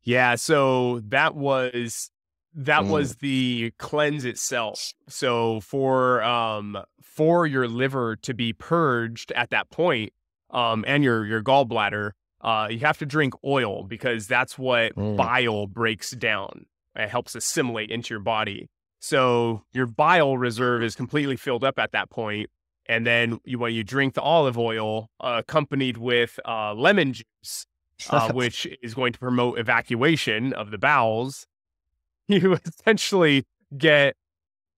Yeah, so that was the cleanse itself. So for your liver to be purged at that point, and your gallbladder, you have to drink oil because that's what bile breaks down. It helps assimilate into your body. So your bile reserve is completely filled up at that point. And then when you drink the olive oil, accompanied with lemon juice, which is going to promote evacuation of the bowels, you essentially get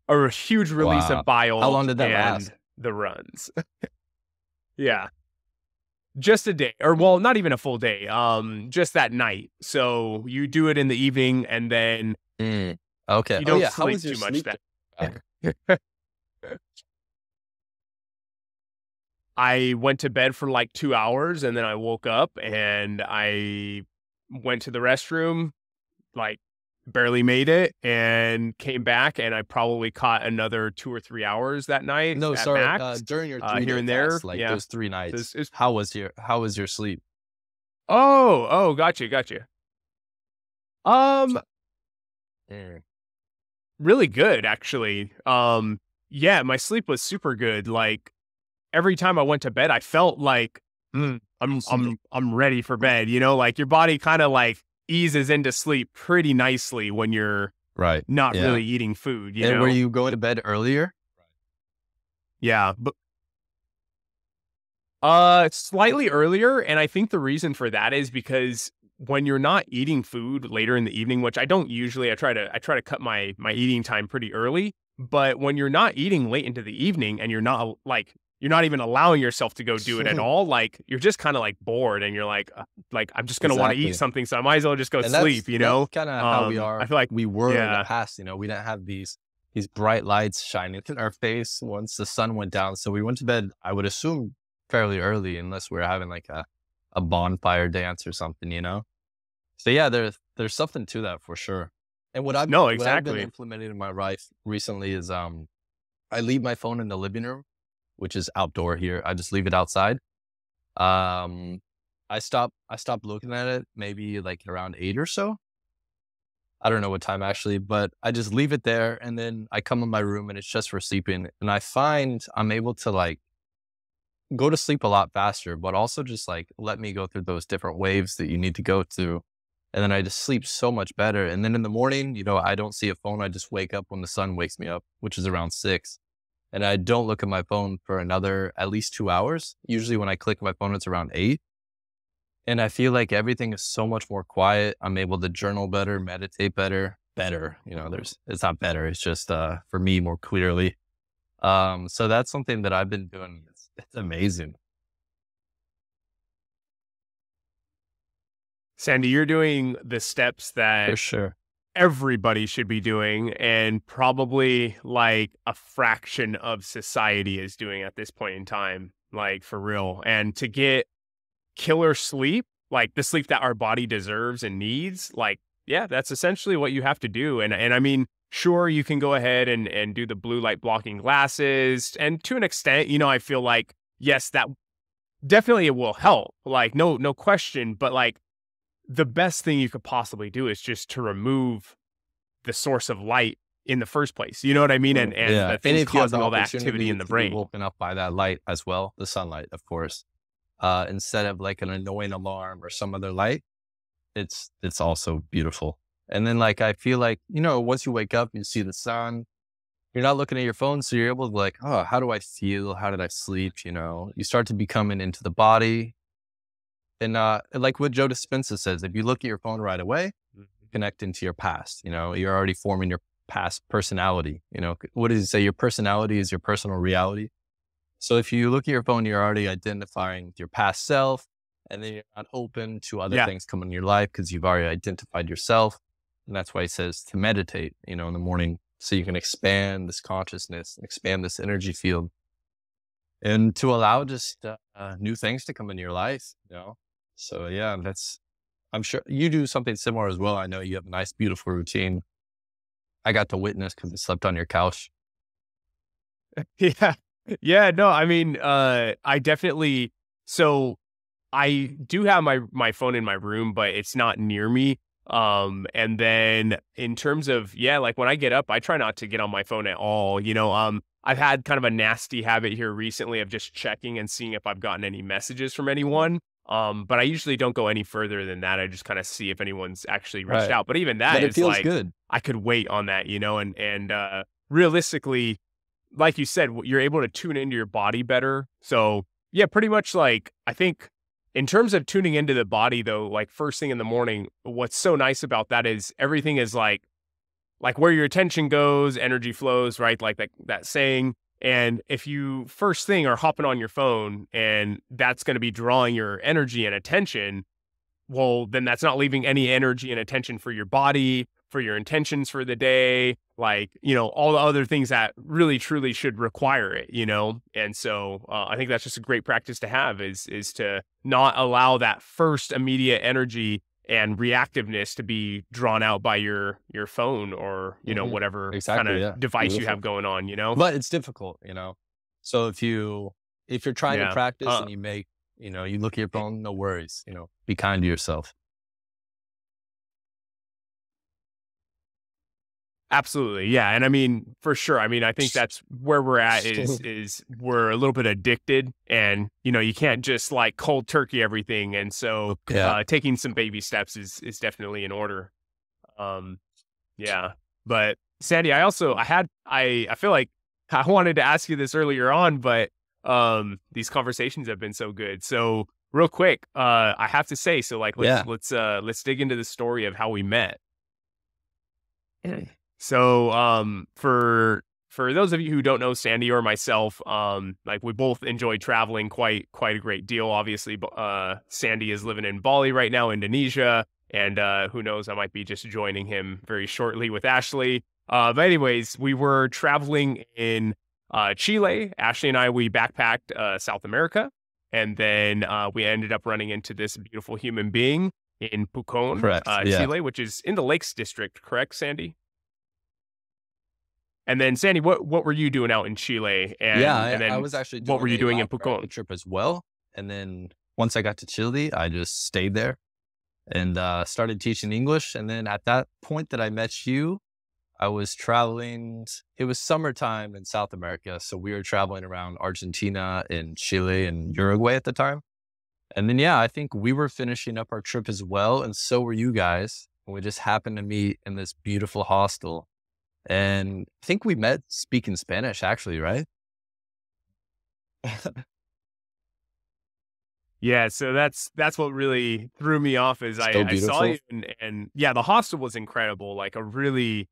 a huge release of bile. How long did that last? The runs. Yeah. Just a day, or well, not even a full day, just that night. So you do it in the evening and then okay. You don't sleep too much that. I went to bed for like 2 hours and then I woke up and I went to the restroom, like barely made it, and came back, and I probably caught another 2 or 3 hours that night. No, sorry. During your 3 here and there, fast, like those 3 nights, how was your sleep? Oh, gotcha. Really good actually. Yeah, my sleep was super good. Like every time I went to bed, I felt like I'm ready for bed. Like your body kind of like eases into sleep pretty nicely when you're not really eating food. And were you going to bed earlier? Yeah, but slightly earlier, and I think the reason for that is because when you're not eating food later in the evening, which I don't usually, I try to cut my eating time pretty early. But when you're not eating late into the evening and you're not even allowing yourself to go do it at all, like you're just kind of like bored and you're like I'm just going to want to eat something. So I might as well just go sleep, That's kind of how we are. I feel like we were in the past, we didn't have these bright lights shining in our face once the sun went down. So we went to bed, I would assume fairly early, unless we're having like a bonfire dance or something, So yeah, there's something to that for sure. And No, what I've been exactly. implementing in my life recently is I leave my phone in the living room, which is outdoor here. I just leave it outside. Um, I stopped looking at it maybe like around 8 or so. I don't know what time actually, but I just leave it there and then I come in my room and it's just for sleeping. And I find I'm able to like go to sleep a lot faster, but also just like let me go through those different waves that you need to go through. And then I just sleep so much better. And then in the morning, I don't see a phone. I just wake up when the sun wakes me up, which is around 6. And I don't look at my phone for another at least 2 hours. Usually when I click my phone, it's around 8. And I feel like everything is so much more quiet. I'm able to journal better, meditate better. It's not better. It's just, for me more clearly. So that's something that I've been doing. It's amazing. Sandy, you're doing the steps For that sure. everybody should be doing, and probably like a fraction of society is doing at this point in time, like for real. And to get killer sleep, like the sleep that our body deserves and needs, like, yeah, that's essentially what you have to do. And I mean, sure, you can go ahead and do the blue light blocking glasses. And to an extent, I feel like, yes, that definitely it will help. Like, no question. But like the best thing you could possibly do is just to remove the source of light in the first place. You know what I mean? And Yeah. the And things if you have the causing all the activity opportunity in the to be brain. woken up by that light as well, the sunlight, of course, instead of like an annoying alarm or some other light, it's also beautiful. And then like, I feel like, once you wake up, you see the sun, you're not looking at your phone. So you're able to like, oh, how do I feel? How did I sleep? You start to be coming into the body. And like what Joe Dispenza says, if you look at your phone right away, connect into your past, you're already forming your past personality. What does he say? Your personality is your personal reality. So if you look at your phone, you're already identifying your past self, and then you're not open to other Yeah. things coming in your life because you've already identified yourself. And that's why he says to meditate, in the morning, so you can expand this consciousness, expand this energy field, and to allow just new things to come into your life. So yeah, I'm sure you do something similar as well. I know you have a nice, beautiful routine. I got to witness because I slept on your couch. Yeah. Yeah, no, I mean, I definitely so I do have my phone in my room, but it's not near me. And then in terms of, yeah, like when I get up, I try not to get on my phone at all. I've had kind of a nasty habit here recently of just checking and seeing if I've gotten any messages from anyone. But I usually don't go any further than that. I just kind of see if anyone's actually reached Right. out. But even that But it is feels like good. I could wait on that, and realistically, like you said, you're able to tune into your body better. So yeah, pretty much like I think in terms of tuning into the body though, like first thing in the morning, what's so nice about that is everything is like where your attention goes, energy flows, right? Like that saying. And if you first thing are hopping on your phone and that's going to be drawing your energy and attention, well, then that's not leaving any energy and attention for your body, for your intentions for the day, like, all the other things that really truly should require it. And so I think that's just a great practice to have is to not allow that first immediate energy and reactiveness to be drawn out by your phone or, Mhm. whatever kind Exactly. of Yeah. device you have Beautiful. going on. But it's difficult. So if you're trying to Yeah. practice and you look at your phone, no worries. Be kind to yourself. Absolutely. Yeah. And I mean, for sure. I mean, I think that's where we're at is we're a little bit addicted and, you can't just like cold turkey everything. And so Yeah. taking some baby steps is definitely in order. Um, yeah. But Sandy, I feel like I wanted to ask you this earlier on, but these conversations have been so good. So real quick, I have to say, so like Yeah. let's dig into the story of how we met. So, for those of you who don't know Sandy or myself, like we both enjoy traveling quite a great deal. Obviously, Sandy is living in Bali right now, Indonesia, and who knows, I might be just joining him very shortly with Ashley. But anyways, we were traveling in Chile. Ashley and I, we backpacked South America, and then we ended up running into this beautiful human being in Pucón, Correct. Yeah. Chile, which is in the Lakes District, correct, Sandy? And then Sandy, what were you doing out in Chile? And I then was actually what were doing you a doing in lab practice Pucón? trip as well. And then once I got to Chile, I just stayed there and started teaching English. And then at that point that I met you, I was traveling. It was summertime in South America. So we were traveling around Argentina and Chile and Uruguay at the time. And then, I think we were finishing up our trip as well. And so were you guys. We just happened to meet in this beautiful hostel. And I think we met speaking Spanish, actually, right? Yeah, so that's what really threw me off is So I saw beautiful. you and yeah, the hostel was incredible, like a really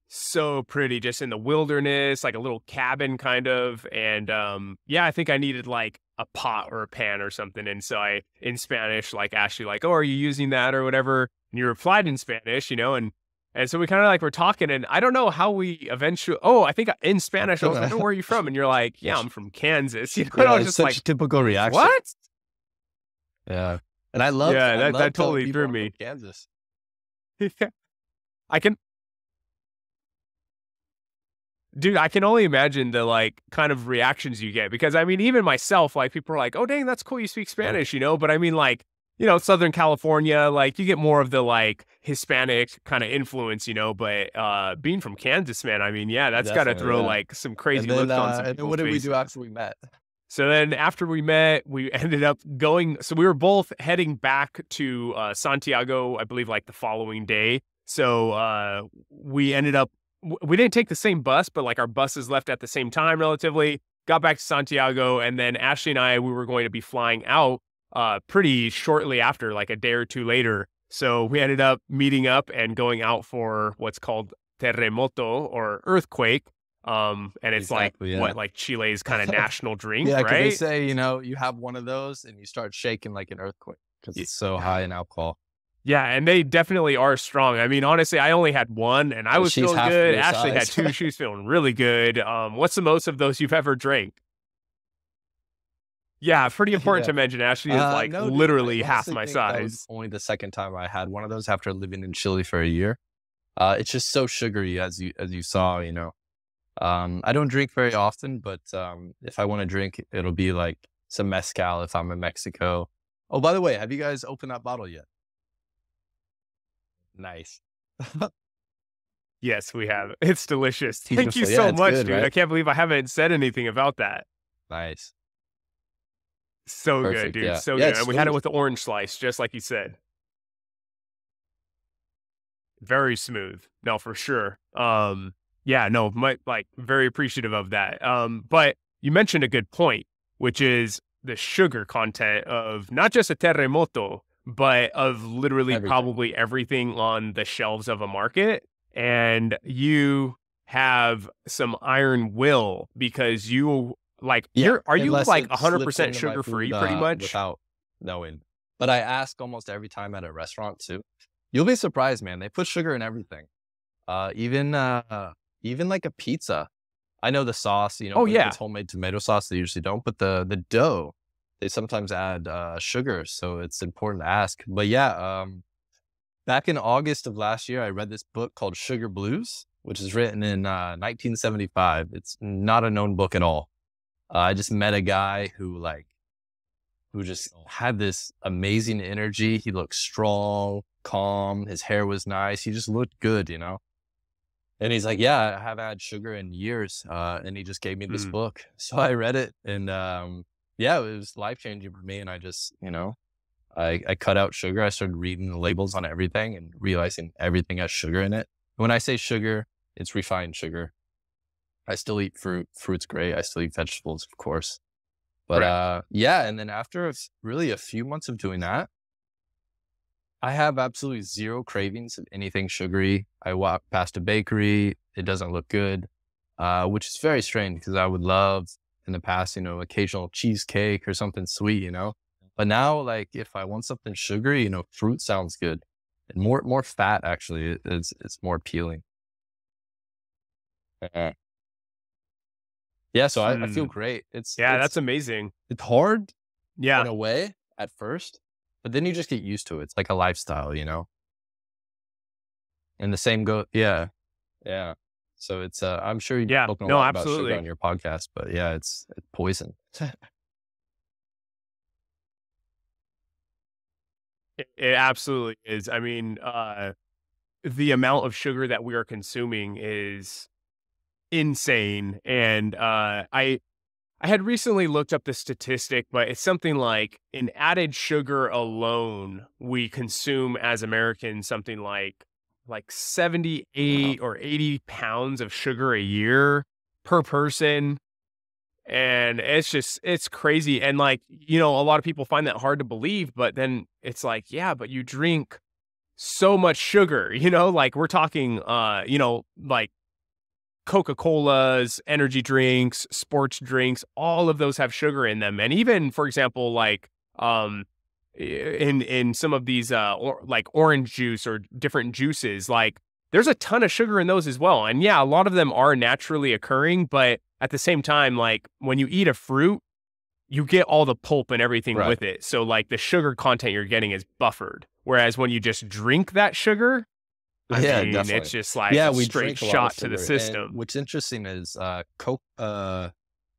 so pretty, just in the wilderness, like a little cabin kind of. And yeah, I think I needed like a pot or a pan or something. And so I in Spanish, like asked you like, oh, are you using that or whatever? And you replied in Spanish, and so we kind of like were talking, and I don't know how we eventually. Oh, I think in Spanish I was like, "Oh, where are you from?" And you're like, "Yeah, I'm from Kansas." And I was It's just such like, a typical reaction. "What?" Yeah. And I Yeah, that love telling totally people threw I'm from me. Kansas. I can, dude. I can only imagine the like kind of reactions you get because I mean, even myself, like people are like, "Oh, dang, that's cool. You speak Spanish," But I mean, like. Southern California, like you get more of the like Hispanic kind of influence, but being from Kansas, man, I mean, yeah, that's got to Definitely, throw yeah. like some crazy looks on some And then people's what did we do faces. after we met? So then after we met, we ended up going. So we were both heading back to Santiago, I believe, like the following day. So we ended up, we didn't take the same bus, but like our buses left at the same time relatively. Got back to Santiago. And then Ashley and I, we were going to be flying out pretty shortly after, like a day or two later. So we ended up meeting up and going out for what's called terremoto or earthquake. And it's Exactly, yeah. like Chile's kind of national drink, Yeah, because they right? say, you have one of those and you start shaking like an earthquake because it's so high in alcohol. Yeah, and they definitely are strong. I mean, honestly, I only had one and I was She's feeling half good. your Ashley had size. two. She was feeling really good. What's the most of those you've ever drank? Yeah, pretty important Yeah. to mention. Ashley is like No, dude, I literally half honestly my think that was size. only the second time I had one of those after living in Chile for a year. It's just so sugary as you saw, I don't drink very often, but if I want to drink, it'll be like some mezcal if I'm in Mexico. Oh, by the way, have you guys opened that bottle yet? Nice. Yes, we have. It's delicious. Thank you Beautiful. Yeah, so it's much, good, dude. I right? can't believe I haven't said anything about that. Nice. So good, Perfect. dude. Yeah. So Yeah, good. it's And we had it smooth. with the orange slice, just like you said. Very smooth. No, for sure. Yeah, no, like very appreciative of that. But you mentioned a good point, which is the sugar content of not just a terremoto, but of literally Everything. probably everything on the shelves of a market. And you have some iron will because you like Yeah, are you unless like it slips 100% into my sugar free food pretty much? without knowing. But I ask almost every time at a restaurant too. You'll be surprised, man. They put sugar in everything. Even like a pizza. I know the sauce, Oh but if yeah. it's homemade tomato sauce, they usually don't. But the dough, they sometimes add sugar, so it's important to ask. But yeah, back in August of last year, I read this book called Sugar Blues, which is written in 1975. It's not a known book at all. I just met a guy who just had this amazing energy. He looked strong, calm. His hair was nice. He just looked good, And he's like, yeah, I haven't had sugar in years. And he just gave me this book. So I read it and, yeah, it was life-changing for me. And I just, I cut out sugar. I started reading the labels on everything and realizing everything has sugar in it. When I say sugar, it's refined sugar. I still eat fruit. Fruit's great. I still eat vegetables, of course. But yeah, and then after really a few months of doing that, I have absolutely zero cravings of anything sugary. I walk past a bakery, it doesn't look good, which is very strange because I would love in the past, occasional cheesecake or something sweet, But now, like if I want something sugary, fruit sounds good, and more fat actually. It's more appealing. Yeah, so I feel great. Yeah, that's amazing. It's hard Yeah. in a way at first, But then you just get used to it. It's like a lifestyle, you know? And the same yeah. Yeah. So it's, I'm sure you've Yeah, spoken a no, lot about sugar on absolutely. your podcast, but yeah, it's poison. It absolutely is. I mean, the amount of sugar that we are consuming is insane. And I had recently looked up the statistic, but it's something like in added sugar alone, we consume as Americans something like Wow. 78 or 80 pounds of sugar a year per person. And it's crazy. And like, a lot of people find that hard to believe, but then it's like, yeah, but you drink so much sugar, like we're talking, like Coca-Colas, energy drinks, sports drinks, all of those have sugar in them. And even, for example, like in some of these like orange juice or different juices, like there's a ton of sugar in those as well. And yeah, a lot of them are naturally occurring, but at the same time, like when you eat a fruit, you get all the pulp and everything Right. with it. So like the sugar content you're getting is buffered. Whereas when you just drink that sugar, I Yeah, mean, it's definitely. just like Yeah, a we straight drink a lot of shot to the sugar. And system. what's interesting is Coke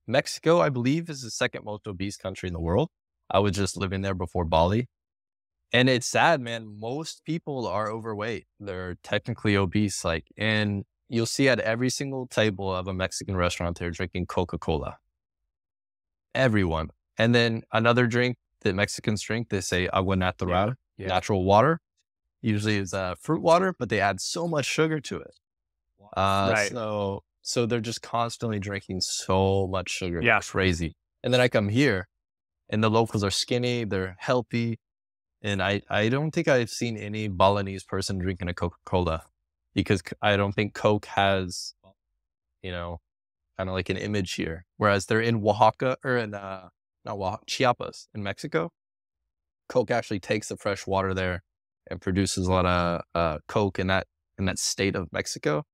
Mexico, I believe, is the second most obese country in the world. I was just living there before Bali. And it's sad, man. Most people are overweight. They're technically obese. Like, and you'll see at every single table of a Mexican restaurant, they're drinking Coca-Cola. Everyone. And then another drink that Mexicans drink, they say agua Yeah. natural, Yeah. natural water. Usually is fruit water, but they add so much sugar to it. Right. So they're just constantly drinking so much sugar. Yeah. Crazy. And then I come here and the locals are skinny, they're healthy. And I don't think I've seen any Balinese person drinking a Coca-Cola because I don't think Coke has, you know, kind of like an image here. Whereas they're in Oaxaca or in, not Oaxaca, Chiapas in Mexico. Coke actually takes the fresh water there and produces a lot of Coke in that state of Mexico.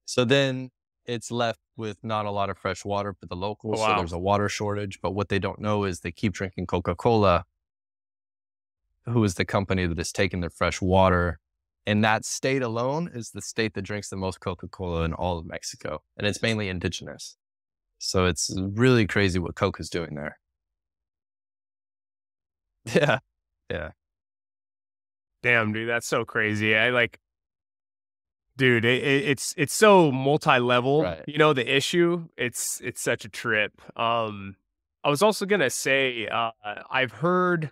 So then it's left with not a lot of fresh water for the Oh, locals. So wow. there's a water shortage. But what they don't know is they keep drinking Coca-Cola, who is the company that is taking their fresh water. And that state alone is the state that drinks the most Coca-Cola in all of Mexico. And it's mainly indigenous. So it's really crazy what Coke is doing there. Yeah. Yeah. Damn, dude, that's so crazy. Dude, it's so multi-level, Right. the issue. It's such a trip. I was also gonna say, I've heard,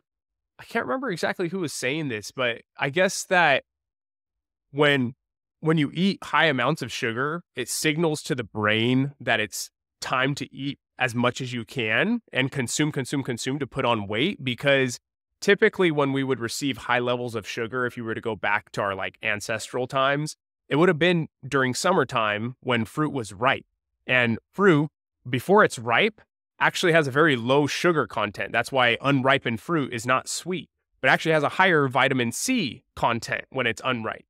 I can't remember exactly who was saying this, but I guess that when when you eat high amounts of sugar, it signals to the brain that it's time to eat as much as you can and consume to put on weight. Because typically when we would receive high levels of sugar, if you were to go back to our like ancestral times, it would have been during summertime when fruit was ripe. And fruit, before it's ripe, actually has a very low sugar content. That's why unripened fruit is not sweet, but actually has a higher vitamin C content when it's unripe.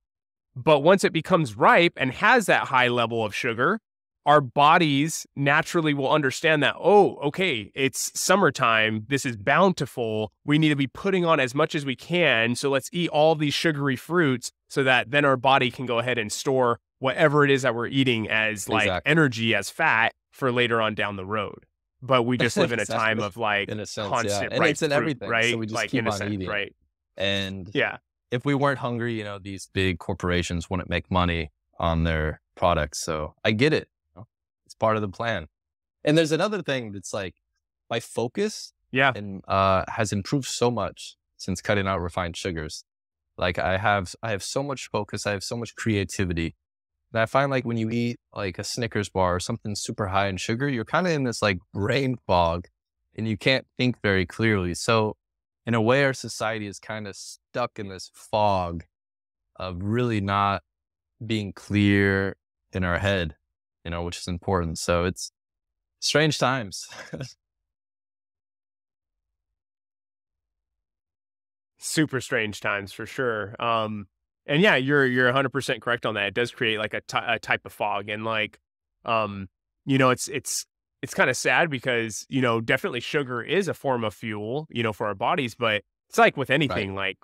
But once it becomes ripe and has that high level of sugar, our bodies naturally will understand that, oh, okay, it's summertime. This is bountiful. We need to be putting on as much as we can. So let's eat all these sugary fruits so that then our body can go ahead and store whatever it is that we're eating as like Exactly. energy, as fat for later on down the road. But we just live in a time Exactly. of like In a sense, yeah. constant And ripe it's in fruit, everything. So right? we just Like in keep a on sense, eating. right? And Yeah. if we weren't hungry, these big corporations wouldn't make money on their products. So I get it. It's part of the plan. And there's another thing that's like my focus Yeah. and has improved so much since cutting out refined sugars. Like I have so much focus, I have so much creativity. And I find like when you eat like a Snickers bar or something super high in sugar, you're kind of in this like brain fog and you can't think very clearly. So in a way, our society is kind of stuck in this fog of really not being clear in our head, which is important. So it's strange times. Super strange times for sure. And yeah, you're 100% correct on that. It does create like a type of fog, and like, it's kind of sad because definitely sugar is a form of fuel, for our bodies, but it's like with Right. anything, like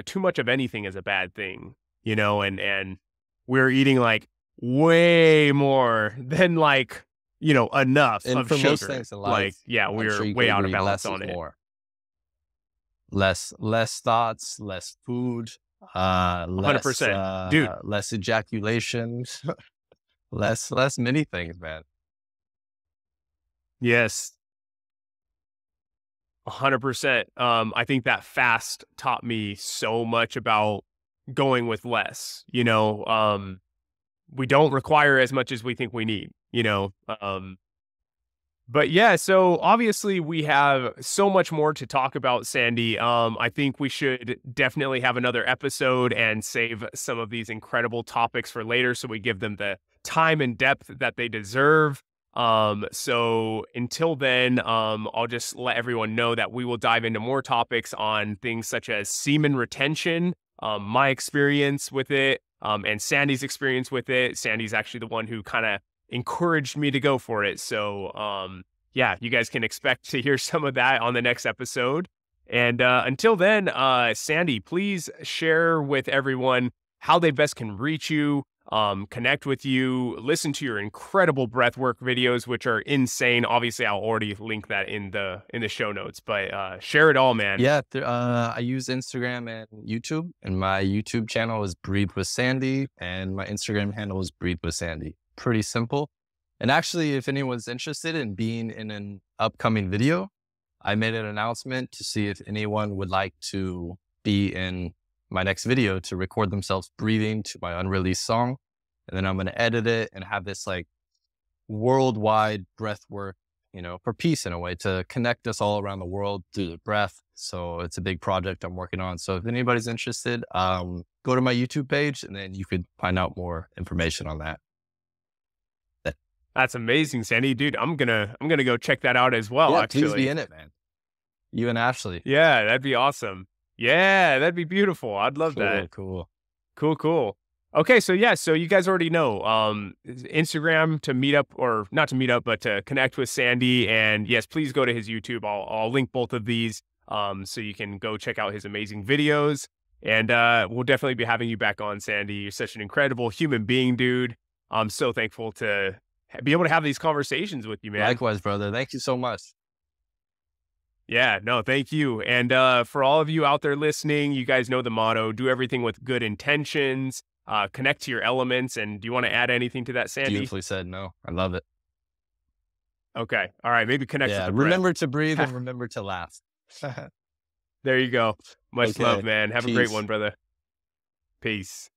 too much of anything is a bad thing, you know, and we're eating like way more than like, you know, enough And of for most sugar. things in Like, life, yeah, I'm we're sure you could way out of agree, balance less on is it. more. Less thoughts, less food, less 100%. Dude, less ejaculation, less many things, man. yes, 100%. I think that fast taught me so much about going with less, you know. We don't require as much as we think we need, you know. But yeah, so obviously we have so much more to talk about, Sandy. I think we should definitely have another episode and save some of these incredible topics for later so we give them the time and depth that they deserve. So until then, I'll just let everyone know that we will dive into more topics on things such as semen retention, my experience with it, and Sandy's experience with it. Sandy's actually the one who kind of encouraged me to go for it. So, yeah, you guys can expect to hear some of that on the next episode. And until then, Sandy, please share with everyone how they best can reach you, connect with you, listen to your incredible breathwork videos, which are insane. Obviously, I'll already link that in the show notes, but share it all, man. Yeah, I use Instagram and YouTube, and my YouTube channel is Breathe with Sandy, and my Instagram handle is Breathe with Sandy. Pretty simple. And actually, if anyone's interested in being in an upcoming video, I made an announcement to see if anyone would like to be in my next video to record themselves breathing to my unreleased song. And then I'm going to edit it and have this like worldwide breath work, you know, for peace in a way, to connect us all around the world through the breath. So it's a big project I'm working on. So if anybody's interested, go to my YouTube page and then you could find out more information on that. That's amazing, Sandy. Dude, I'm gonna go check that out as well, Yeah, actually. please be in it, man. You and Ashley. Yeah, that'd be awesome. Yeah, that'd be beautiful. I'd love that. Cool. Cool. Okay, so yeah, so you guys already know, Instagram to meet up, or not to meet up, but to connect with Sandy. And yes, please go to his YouTube. I'll link both of these, so you can go check out his amazing videos. And we'll definitely be having you back on, Sandy. You're such an incredible human being, dude. I'm so thankful to be able to have these conversations with you, man. Likewise, brother. Thank you so much. Yeah, no, thank you. And for all of you out there listening, you guys know the motto: do everything with good intentions, connect to your elements. And do you want to add anything to that, Sandy? Beautifully said. No, I love it. Okay. All right. Maybe connect with the remember to breathe and remember to laugh. There you go. Much love, man. Have a great Peace. one, brother. Peace.